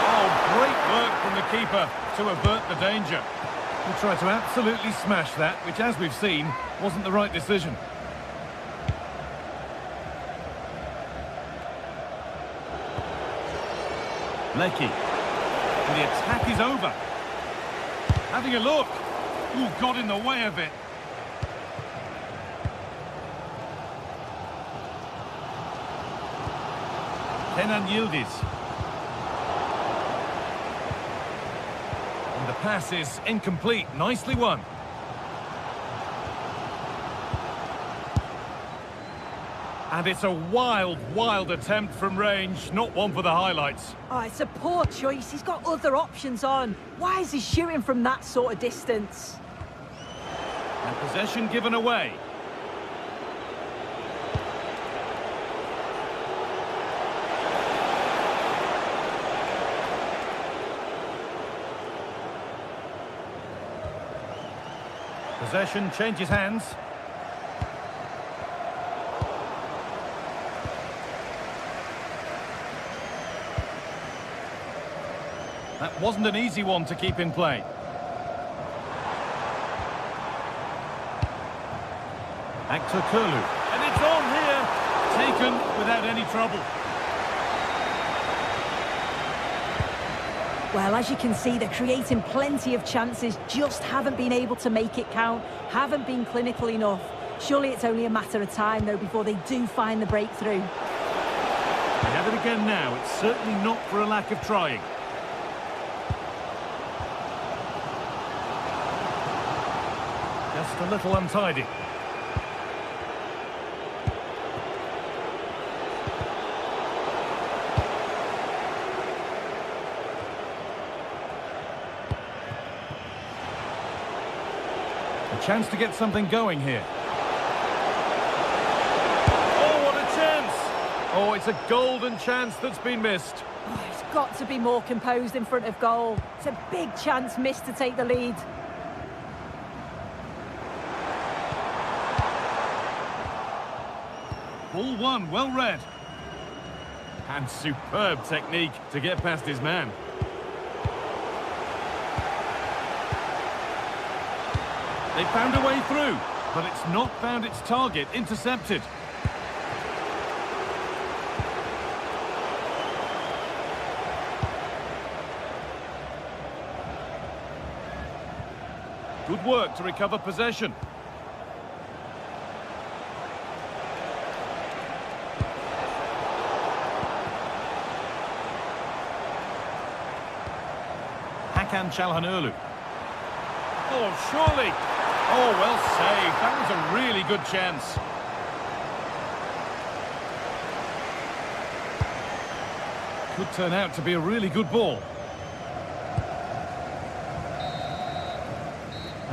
Oh, great work from the keeper to avert the danger. He tried to absolutely smash that, which, as we've seen, wasn't the right decision. Lecky. And the attack is over. Having a look. Ooh, got in the way of it. Kenan Yildiz. And the pass is incomplete. Nicely won. And it's a wild, wild attempt from range. Not one for the highlights. Oh, it's a poor choice. He's got other options on. Why is he shooting from that sort of distance? And possession given away. Possession changes hands. That wasn't an easy one to keep in play. Actor Kurlu. And it's on here. Taken without any trouble. Well, as you can see, they're creating plenty of chances, just haven't been able to make it count, haven't been clinical enough. Surely it's only a matter of time, though, before they do find the breakthrough. They have it again now. It's certainly not for a lack of trying. Just a little untidy. A chance to get something going here. Oh, what a chance! Oh, it's a golden chance that's been missed. Oh, he's got to be more composed in front of goal. It's a big chance missed to take the lead. Ball one, well read. And superb technique to get past his man. They found a way through, but it's not found its target. Intercepted. Good work to recover possession. Hakan Çalhanoğlu. Oh, surely. Oh, well saved. That was a really good chance. Could turn out to be a really good ball.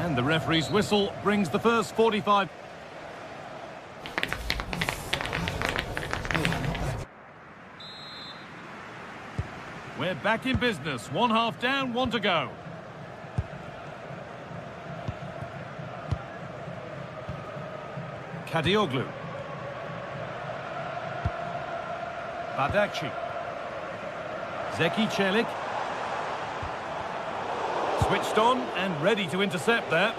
And the referee's whistle brings the first 45. We're back in business. One half down, one to go. Kadioglu. Bardakci. Zeki Çelik. Switched on and ready to intercept there.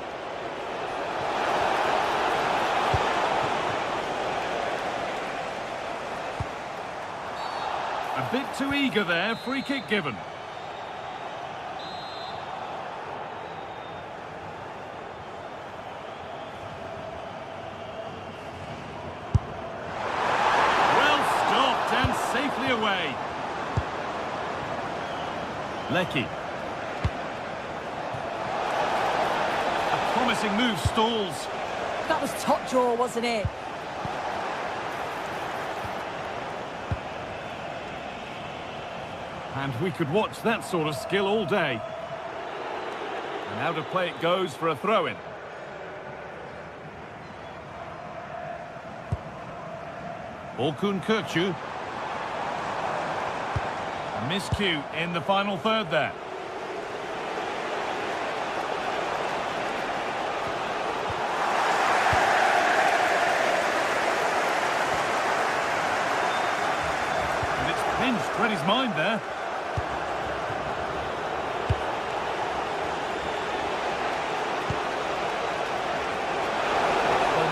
A bit too eager there, free kick given. Well stopped and safely away. Lecky. A promising move stalls. That was top draw, wasn't it? And we could watch that sort of skill all day. And out of play it goes for a throw-in. Orkun Kökçü. A miscue in the final third there. And it's pinched Reddy's mind there.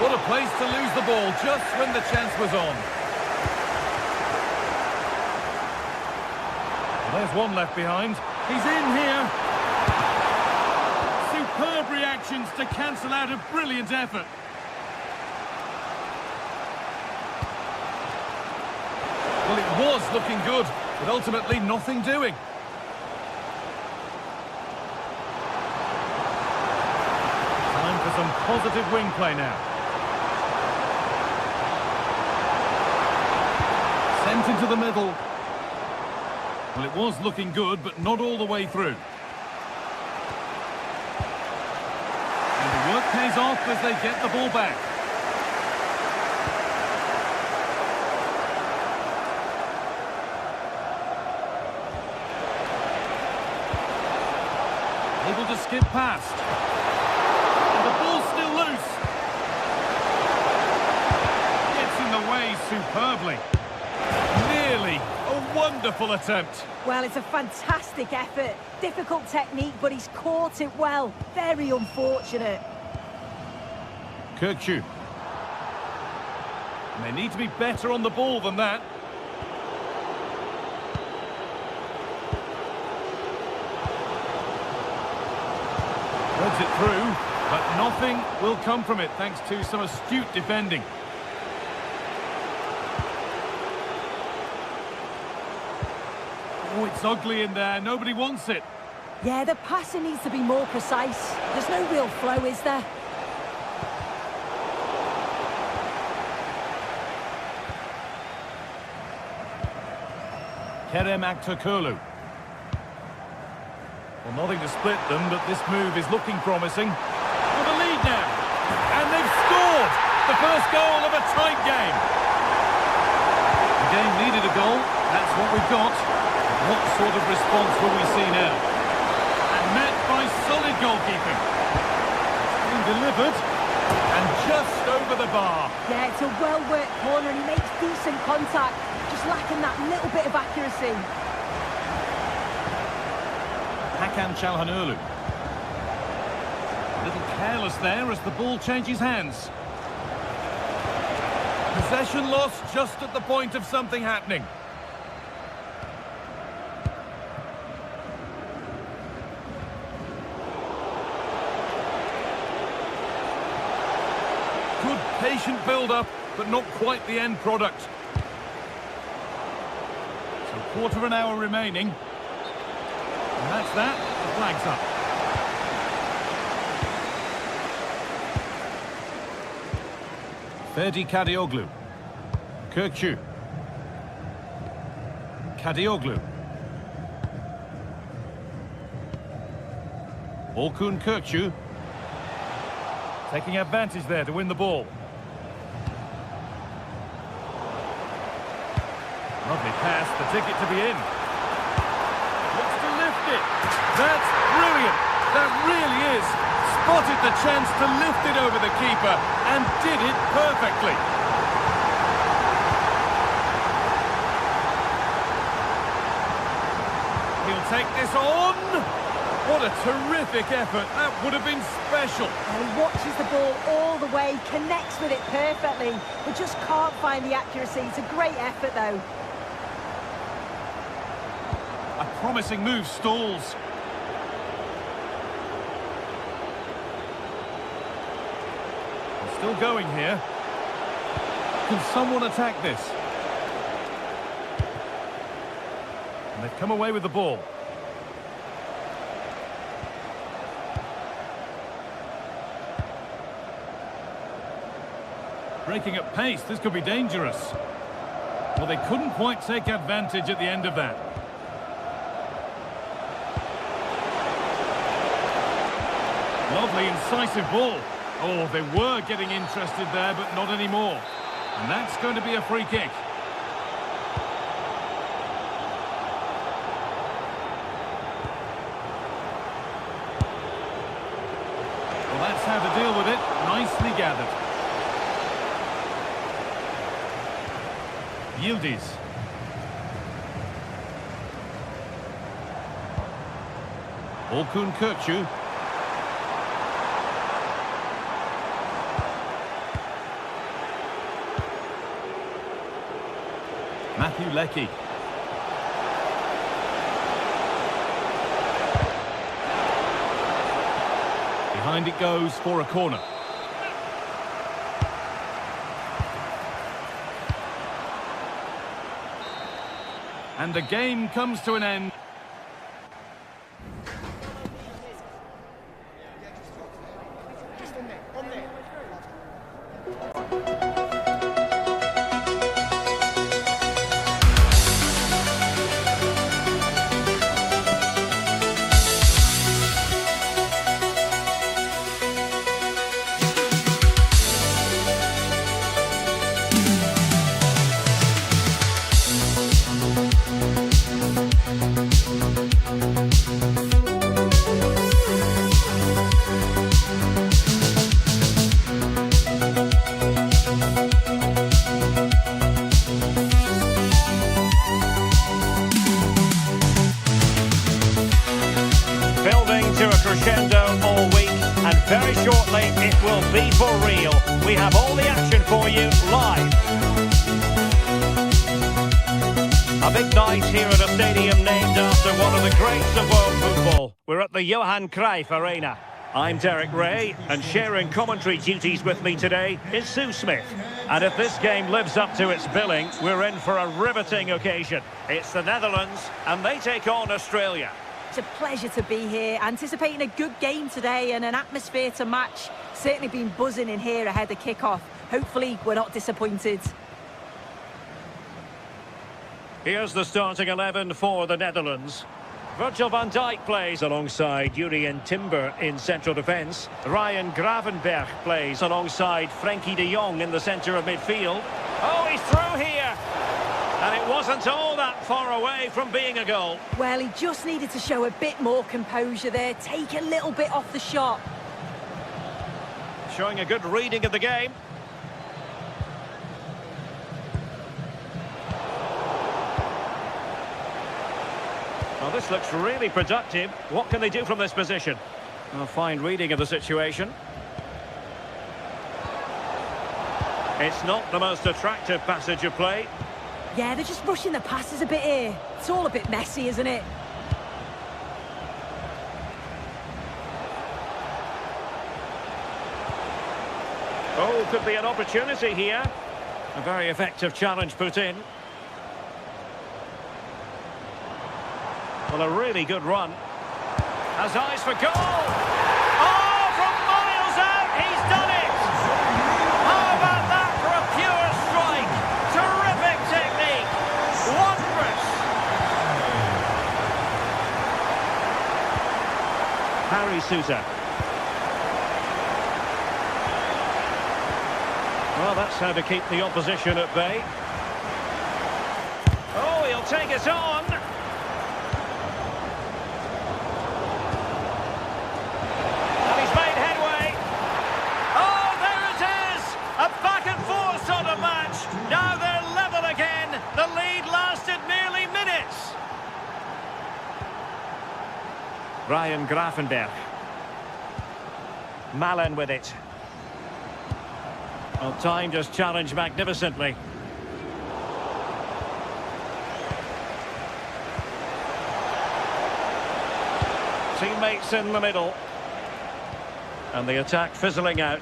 What a place to lose the ball just when the chance was on. Well, there's one left behind. He's in here. Superb reactions to cancel out a brilliant effort. Well, it was looking good, but ultimately nothing doing. Time for some positive wing play now. Sent into the middle. Well, it was looking good, but not all the way through. And the work pays off as they get the ball back. Able to skip past. And the ball's still loose. Gets in the way superbly. Nearly a wonderful attempt. Well, it's a fantastic effort. Difficult technique, but he's caught it well. Very unfortunate. Kökçü. And they need to be better on the ball than that. Threads it through, but nothing will come from it thanks to some astute defending. Oh, it's ugly in there. Nobody wants it. Yeah, the passing needs to be more precise. There's no real flow, is there? Kerem Aktürkoğlu. Well, nothing to split them, but this move is looking promising. For the lead now. And they've scored! The first goal of a tight game. The game needed a goal. That's what we've got. What sort of response will we see now? And met by solid goalkeeping. It's been delivered. And just over the bar. Yeah, it's a well-worked corner and he makes decent contact. Just lacking that little bit of accuracy. Hakan Çalhanoğlu. A little careless there as the ball changes hands. Possession lost just at the point of something happening. Good patient build-up, but not quite the end product. So quarter of an hour remaining. And that's that. The flag's up. Ferdi Kadioglu. Kökçü. Kadioglu. Orkun Kökçü. Taking advantage there to win the ball. Lovely pass, the ticket to be in. Looks to lift it. That's brilliant. That really is. Spotted the chance to lift it over the keeper and did it perfectly. He'll take this on. What a terrific effort. That would have been special. He watches the ball all the way, connects with it perfectly, but just can't find the accuracy. It's a great effort, though. A promising move stalls. They're still going here. Can someone attack this? And they've come away with the ball. Breaking at pace, this could be dangerous. Well, they couldn't quite take advantage at the end of that. Lovely, incisive ball. Oh, they were getting interested there, but not anymore. And that's going to be a free kick. Well, that's how to deal with it. Nicely gathered. Yildiz. Orkun Kökçü. Matthew Leckie. Behind it goes for a corner. And the game comes to an end. To a crescendo all week, and very shortly it will be for real. We have all the action for you live. A big night here at a stadium named after one of the greats of world football. We're at the Johan Cruyff Arena. I'm Derek Ray, and sharing commentary duties with me today is Sue Smith. And if this game lives up to its billing, we're in for a riveting occasion. It's the Netherlands, and they take on Australia. It's a pleasure to be here, anticipating a good game today and an atmosphere to match. Certainly been buzzing in here ahead of kick-off. Hopefully we're not disappointed. Here's the starting 11 for the Netherlands. Virgil van Dijk plays alongside Jurien Timber in central defence. Ryan Gravenberch plays alongside Frenkie de Jong in the centre of midfield. Oh, he's through here! And it wasn't all that far away from being a goal. Well, he just needed to show a bit more composure there, take a little bit off the shot. Showing a good reading of the game. Well, this looks really productive. What can they do from this position? A fine reading of the situation. It's not the most attractive passage of play. Yeah, they're just rushing the passes a bit here. It's all a bit messy, isn't it? Oh, could be an opportunity here. A very effective challenge put in. Well, a really good run. Has eyes for goal! Oh, from miles out, he's done it! How about that for a pure strike? Terrific technique! Wondrous! Harry Sousa. Well, that's how to keep the opposition at bay. Oh, he'll take it on. And he's made headway. Oh, there it is! A back and forth sort of match. Now they're level again. The lead lasted nearly minutes. Ryan Grafenberg. Malen with it. Well, time just challenged magnificently. Teammates in the middle. And the attack fizzling out.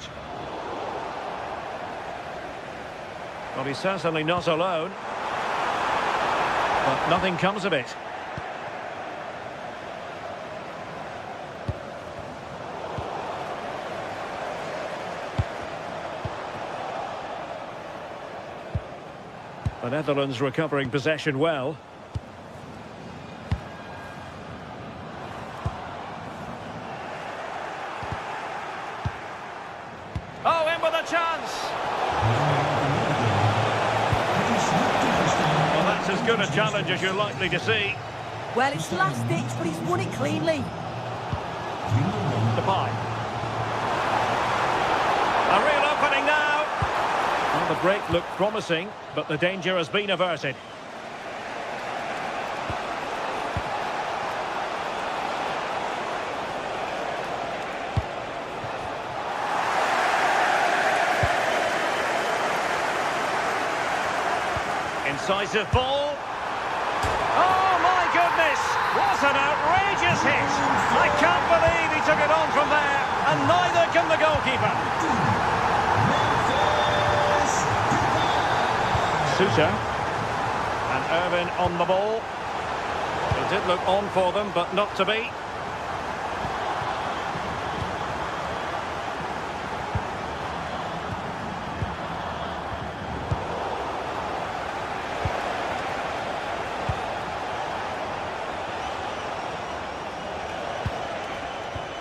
Well, he's certainly not alone. But nothing comes of it. The Netherlands recovering possession well. Oh, in with a chance! Well, that's as good a challenge as you're likely to see. Well, it's last ditch, but he's won it cleanly. Depay. A real opening now. Well, the break looked promising, but the danger has been averted. Incisive ball. Oh, my goodness! What an outrageous hit! I can't believe he took it on from there, and neither can the goalkeeper. Suter. And Irvin on the ball. It did look on for them, but not to be.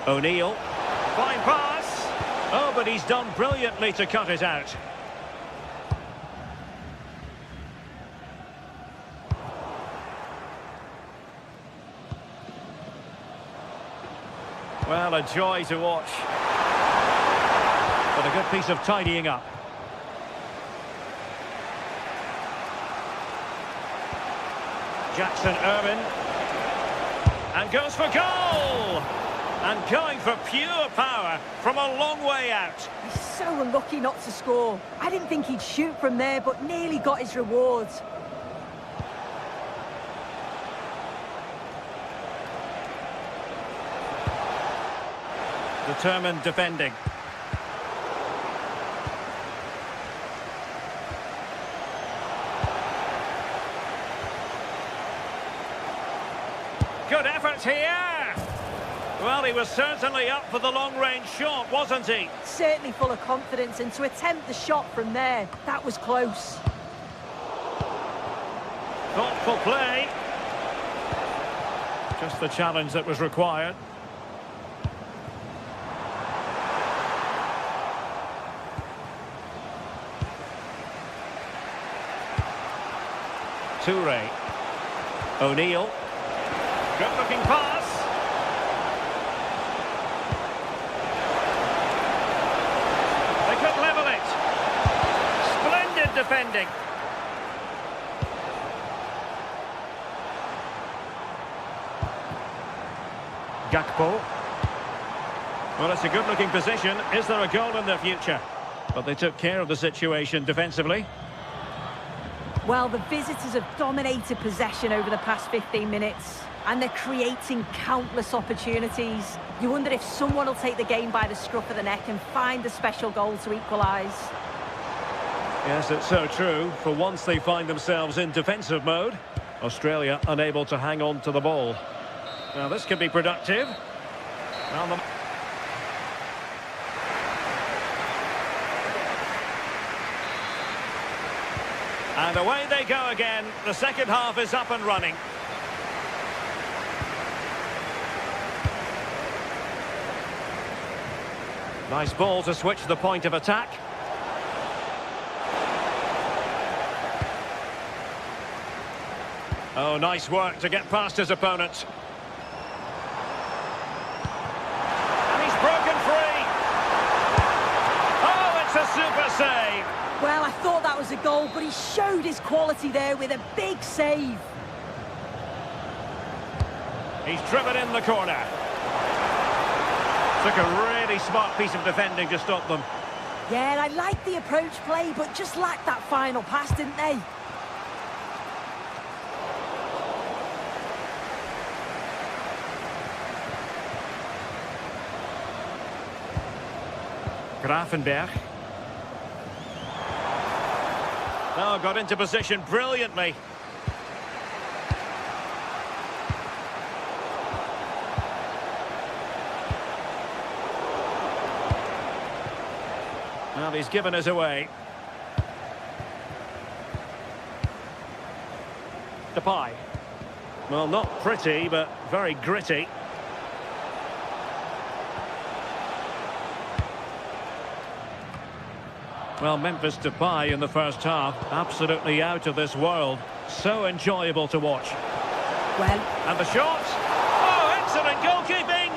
O'Neill. Fine pass. Oh, but he's done brilliantly to cut it out. Well, a joy to watch. But a good piece of tidying up. Jackson Irvin. And goes for goal! And going for pure power from a long way out. He's so unlucky not to score. I didn't think he'd shoot from there, but nearly got his rewards. Determined defending. Good effort here. Well, he was certainly up for the long-range shot, wasn't he? Certainly full of confidence, and to attempt the shot from there, that was close. Thoughtful play. Just the challenge that was required. Toure. O'Neill. Good-looking pass. They could level it. Splendid defending. Gakpo. Well, it's a good-looking position. Is there a goal in their future? But they took care of the situation defensively. Well, the visitors have dominated possession over the past 15 minutes, and they're creating countless opportunities. You wonder if someone will take the game by the scruff of the neck and find a special goal to equalise. Yes, it's so true. For once they find themselves in defensive mode. Australia unable to hang on to the ball. Now this could be productive. And away they go again. The second half is up and running. Nice ball to switch the point of attack. Oh, nice work to get past his opponent. And he's broken free. Oh, it's a super save. Well, I thought that was a goal, but he showed his quality there with a big save. He's driven in the corner. Took a really smart piece of defending to stop them. Yeah, I liked the approach play, but just lacked that final pass, didn't they? Grafenberg. Oh, got into position brilliantly. Well, he's given us away. Depay. Well, not pretty, but very gritty. Well, Memphis Depay in the first half, absolutely out of this world. So enjoyable to watch. Well, And the shot. Oh, excellent goalkeeping.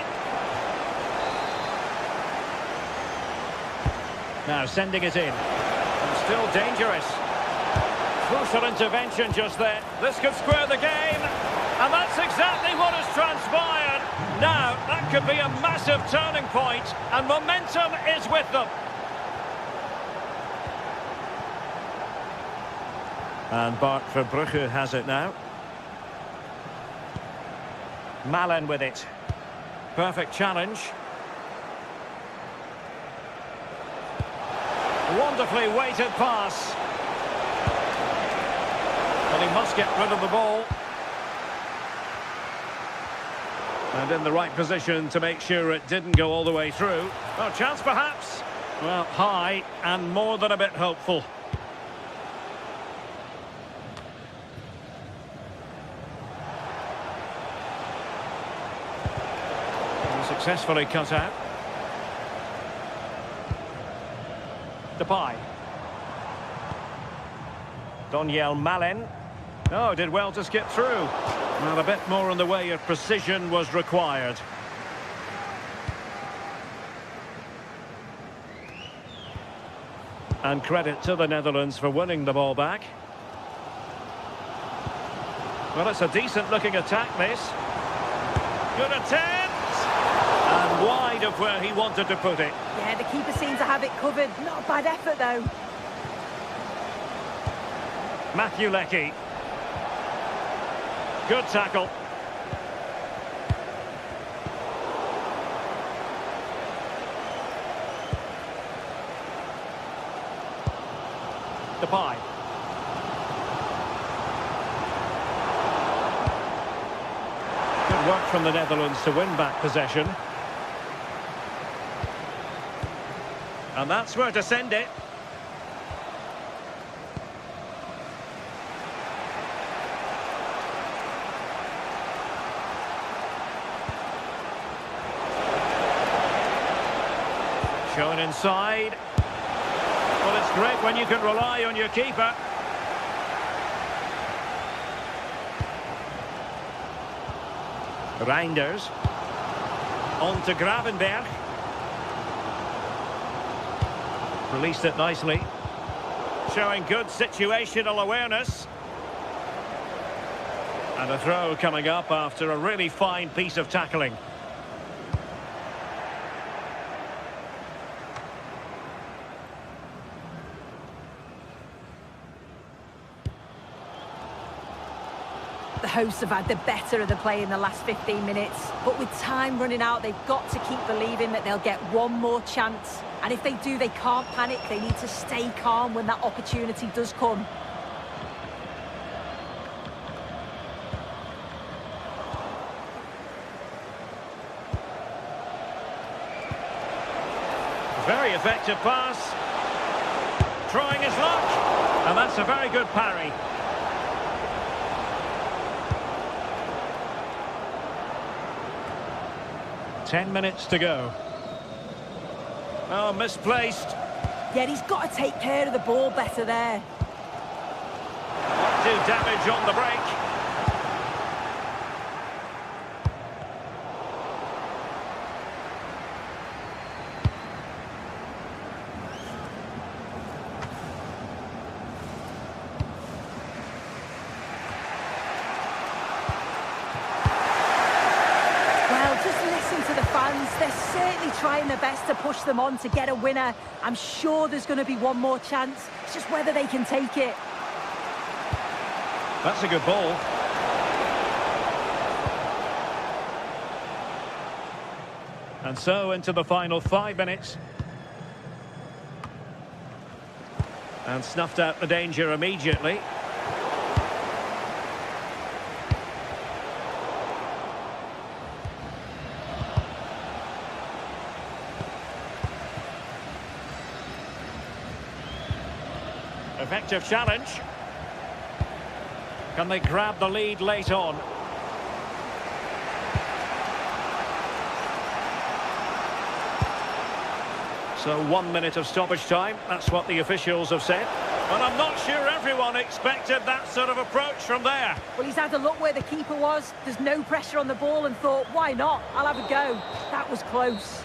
Now sending it in. And still dangerous. Crucial intervention just there. This could square the game. And that's exactly what has transpired. Now, that could be a massive turning point, and momentum is with them. And Bart Verbrugge has it now. Malen with it. Perfect challenge. Wonderfully weighted pass. But he must get rid of the ball. And in the right position to make sure it didn't go all the way through. Oh, chance perhaps. Well, high and more than a bit hopeful. Successfully cut out. Depay. Donyell Malen. Oh, did well to skip through. Well, a bit more in the way of precision was required. And credit to the Netherlands for winning the ball back. Well, it's a decent looking attack, this. Good attempt! And wide of where he wanted to put it. yeah, the keeper seemed to have it covered. Not a bad effort, though. Matthew Leckie. Good tackle. Depay. Good work from the Netherlands to win back possession. And that's where to send it. Shown inside. Well, it's great when you can rely on your keeper. Reinders. On to Gravenberg. Released it nicely. Showing good situational awareness. And a throw coming up after a really fine piece of tackling. The hosts have had the better of the play in the last 15 minutes. But with time running out, they've got to keep believing that they'll get one more chance. And if they do, they can't panic. They need to stay calm when that opportunity does come. Very effective pass. Trying his luck. And that's a very good parry. Ten minutes to go. Oh, misplaced. Yeah, he's got to take care of the ball better there. Do damage on the break. trying their best to push them on to get a winner. I'm sure there's going to be one more chance. It's just whether they can take it. That's a good ball. And so into the final 5 minutes. And snuffed out the danger immediately. Effective challenge. Can they grab the lead late on? So 1 minute of stoppage time, that's what the officials have said. And I'm not sure everyone expected that sort of approach from there. Well, he's had a look where the keeper was. There's no pressure on the ball and thought, why not? I'll have a go. That was close.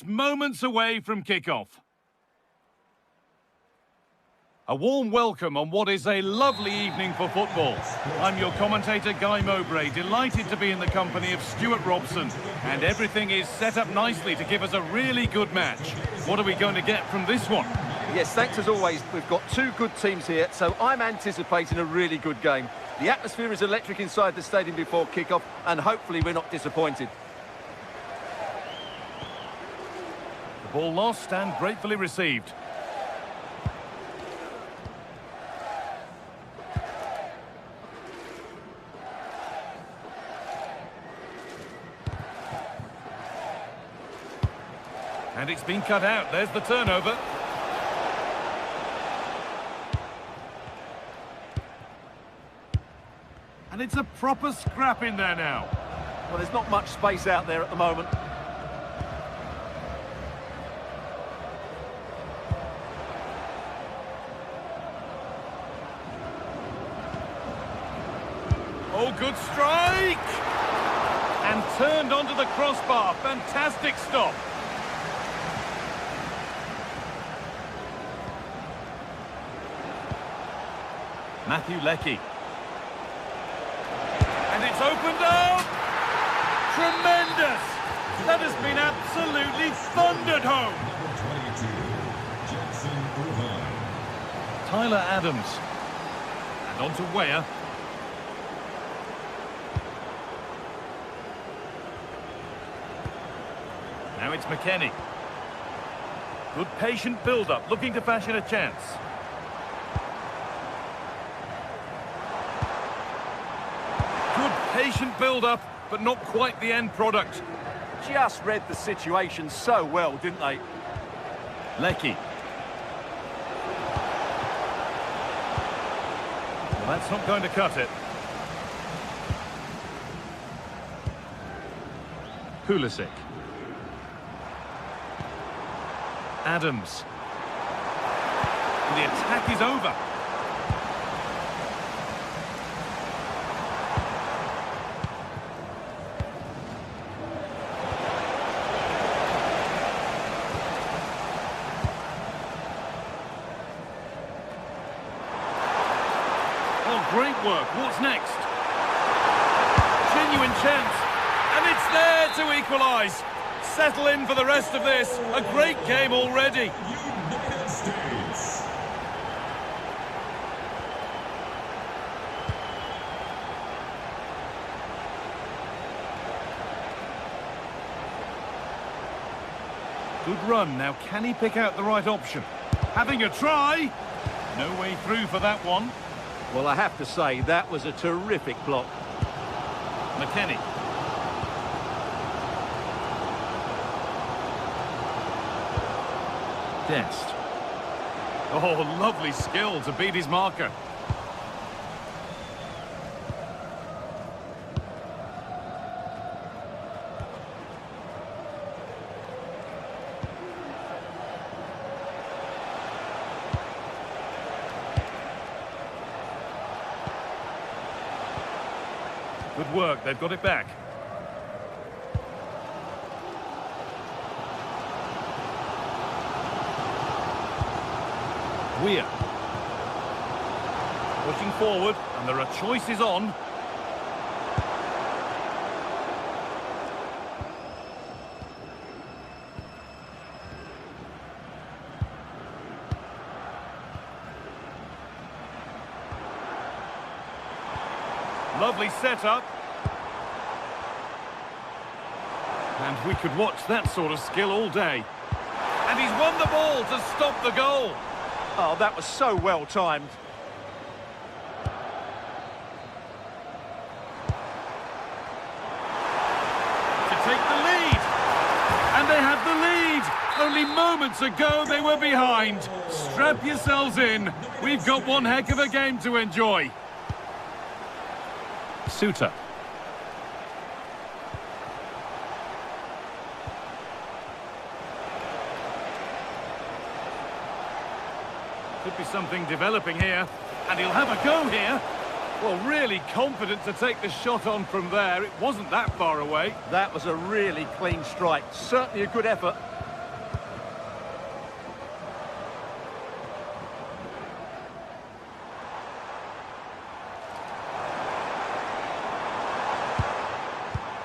Moments away from kickoff. A warm welcome on what is a lovely evening for football. I'm your commentator, Guy Mowbray, delighted to be in the company of Stuart Robson. And everything is set up nicely to give us a really good match. What are we going to get from this one? Yes, thanks as always. We've got two good teams here, so I'm anticipating a really good game. The atmosphere is electric inside the stadium before kickoff, and hopefully we're not disappointed. Ball lost and gratefully received. And it's been cut out. There's the turnover. And it's a proper scrap in there now. Well, there's not much space out there at the moment. Oh, good strike! And turned onto the crossbar. Fantastic stop. Matthew Leckie. And it's opened up! Tremendous! That has been absolutely thundered home. Adams. And on to Weah. Now it's McKennie. Good patient build-up, looking to fashion a chance. Good patient build-up, but not quite the end product. Just read the situation so well, didn't they? Leckie. Well, that's not going to cut it. Pulisic. Adams. The attack is over. Oh, great work. What's next? Genuine chance. And it's there to equalise. Settle in for the rest of this. A great game already. United States. Good run. Now, can he pick out the right option? Having a try. No way through for that one. Well, I have to say, that was a terrific block. McKennie. Dest. Oh, lovely skill to beat his marker. Good work, they've got it back. Weah. Pushing forward, and there are choices on. Lovely setup. And we could watch that sort of skill all day. And he's won the ball to stop the goal. Oh, that was so well timed. To take the lead. And they have the lead. Only moments ago they were behind. Strap yourselves in. We've got one heck of a game to enjoy. Suter. Could be something developing here, and he'll have a go here. Well, really confident to take the shot on from there. It wasn't that far away. That was a really clean strike. Certainly a good effort.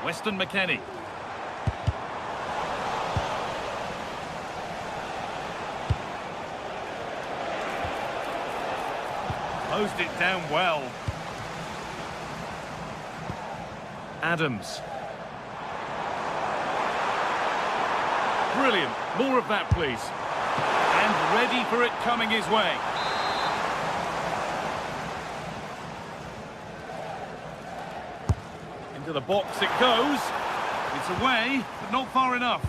Weston McKennie. Closed it down well. Adams. Brilliant. More of that, please. And ready for it coming his way. Into the box it goes. It's away, but not far enough.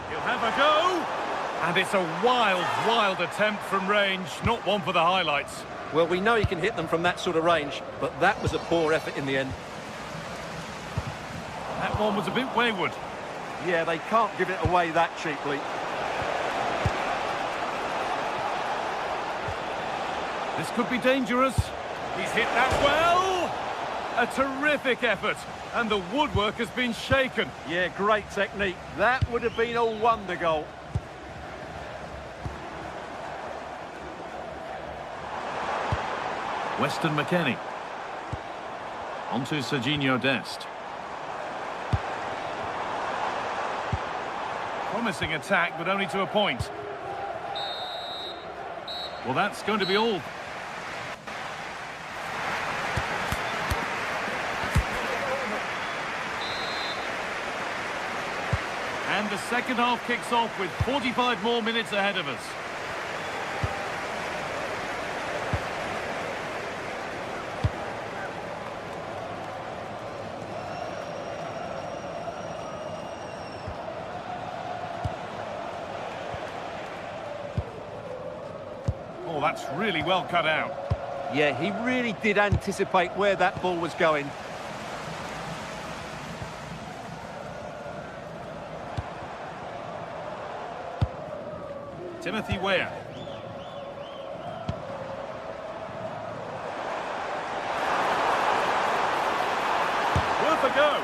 He'll have a go. And it's a wild, wild attempt from range. Not one for the highlights. Well, we know he can hit them from that sort of range, but that was a poor effort in the end. That one was a bit wayward. Yeah, they can't give it away that cheaply. This could be dangerous. He's hit that well. A terrific effort. And the woodwork has been shaken. Yeah, great technique. That would have been a wonder goal. Weston McKennie. Onto Serginho Dest. Promising attack, but only to a point. Well, that's going to be all. And the second half kicks off with 45 more minutes ahead of us. Oh, that's really well cut out. Yeah, he really did anticipate where that ball was going. Timothy Weah. Worth a go.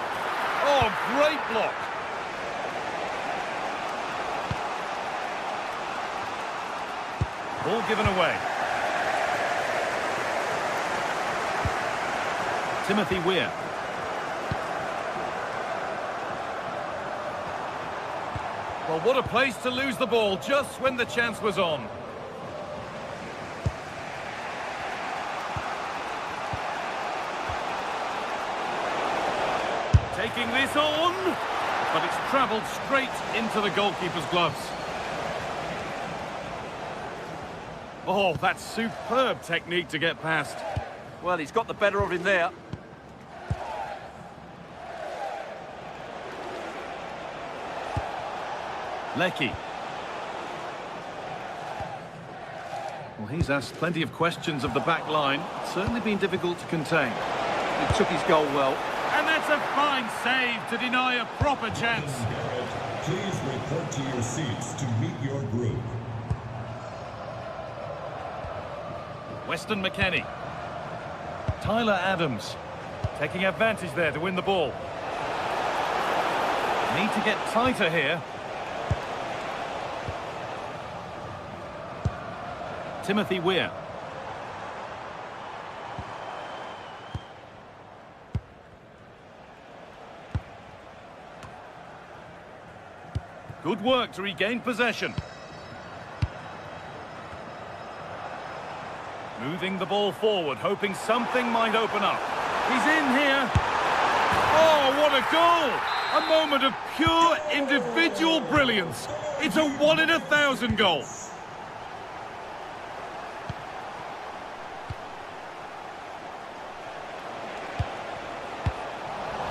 Oh, great block. Ball given away. Timothy Weah. Well, what a place to lose the ball just when the chance was on. Taking this on, but it's travelled straight into the goalkeeper's gloves. Oh, that's superb technique to get past. Well, he's got the better of him there. Lecky. Well, he's asked plenty of questions of the back line. It's certainly been difficult to contain. He took his goal well. And that's a fine save to deny a proper chance. Please report to your seats to meet your group. Weston McKennie. Tyler Adams. Taking advantage there to win the ball. Need to get tighter here. Timothy Weah. Good work to regain possession. Moving the ball forward, hoping something might open up. He's in here. Oh, what a goal! A moment of pure individual brilliance. It's a 1 in 1,000 goal.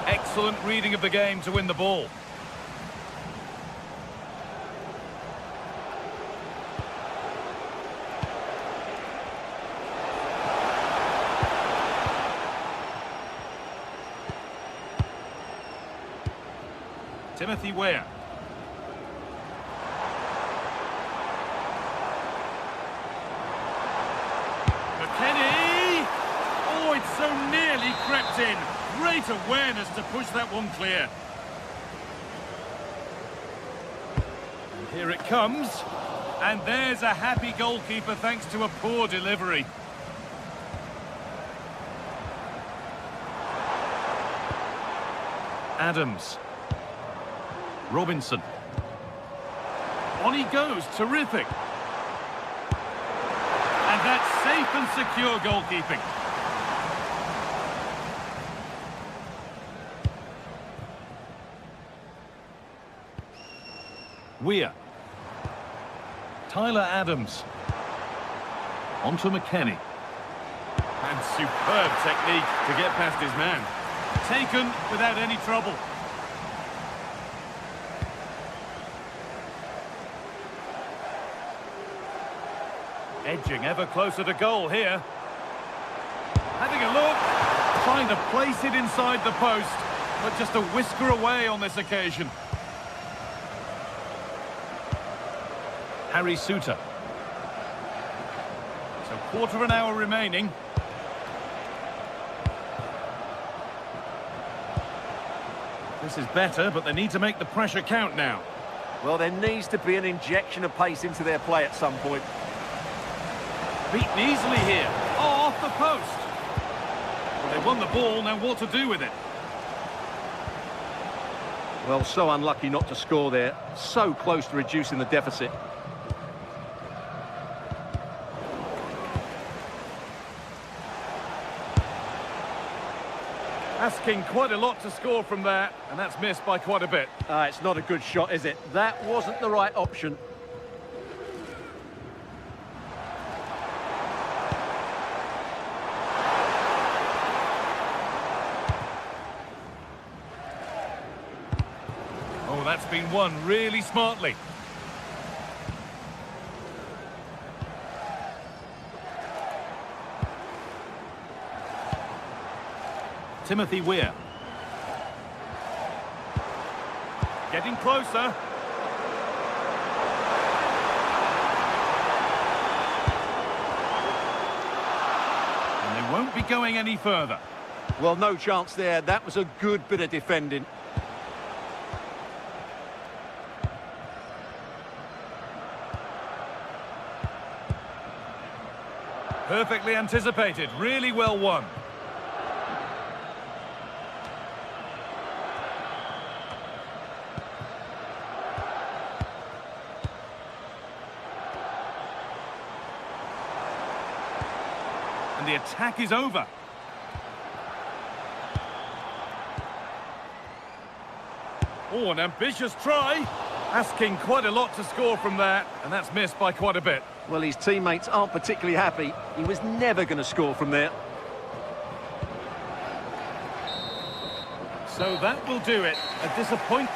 Excellent reading of the game to win the ball. Timothy Weah. McKennie! Oh, it's so nearly crept in. Great awareness to push that one clear. And here it comes. And there's a happy goalkeeper thanks to a poor delivery. Adams. Robinson. On he goes, terrific. And that's safe and secure goalkeeping. Weah. Tyler Adams. On to McKennie. And superb technique to get past his man. Taken without any trouble. Edging ever closer to goal here. Having a look. Trying to place it inside the post. But just a whisker away on this occasion. Harry Suter. So quarter of an hour remaining. This is better, but they need to make the pressure count now. Well, there needs to be an injection of pace into their play at some point. Beaten easily here. Oh, off the post. Well, they won the ball, now what to do with it? Well, so unlucky not to score there. So close to reducing the deficit. Asking quite a lot to score from there, and that's missed by quite a bit. It's not a good shot, is it? That wasn't the right option. Oh, that's been won really smartly. Timothy Weir. Getting closer. And they won't be going any further. Well, no chance there. That was a good bit of defending. Perfectly anticipated. Really well won. And the attack is over. Oh, an ambitious try. Asking quite a lot to score from there, and that's missed by quite a bit. Well, his teammates aren't particularly happy. He was never going to score from there. So that will do it. A disappointing...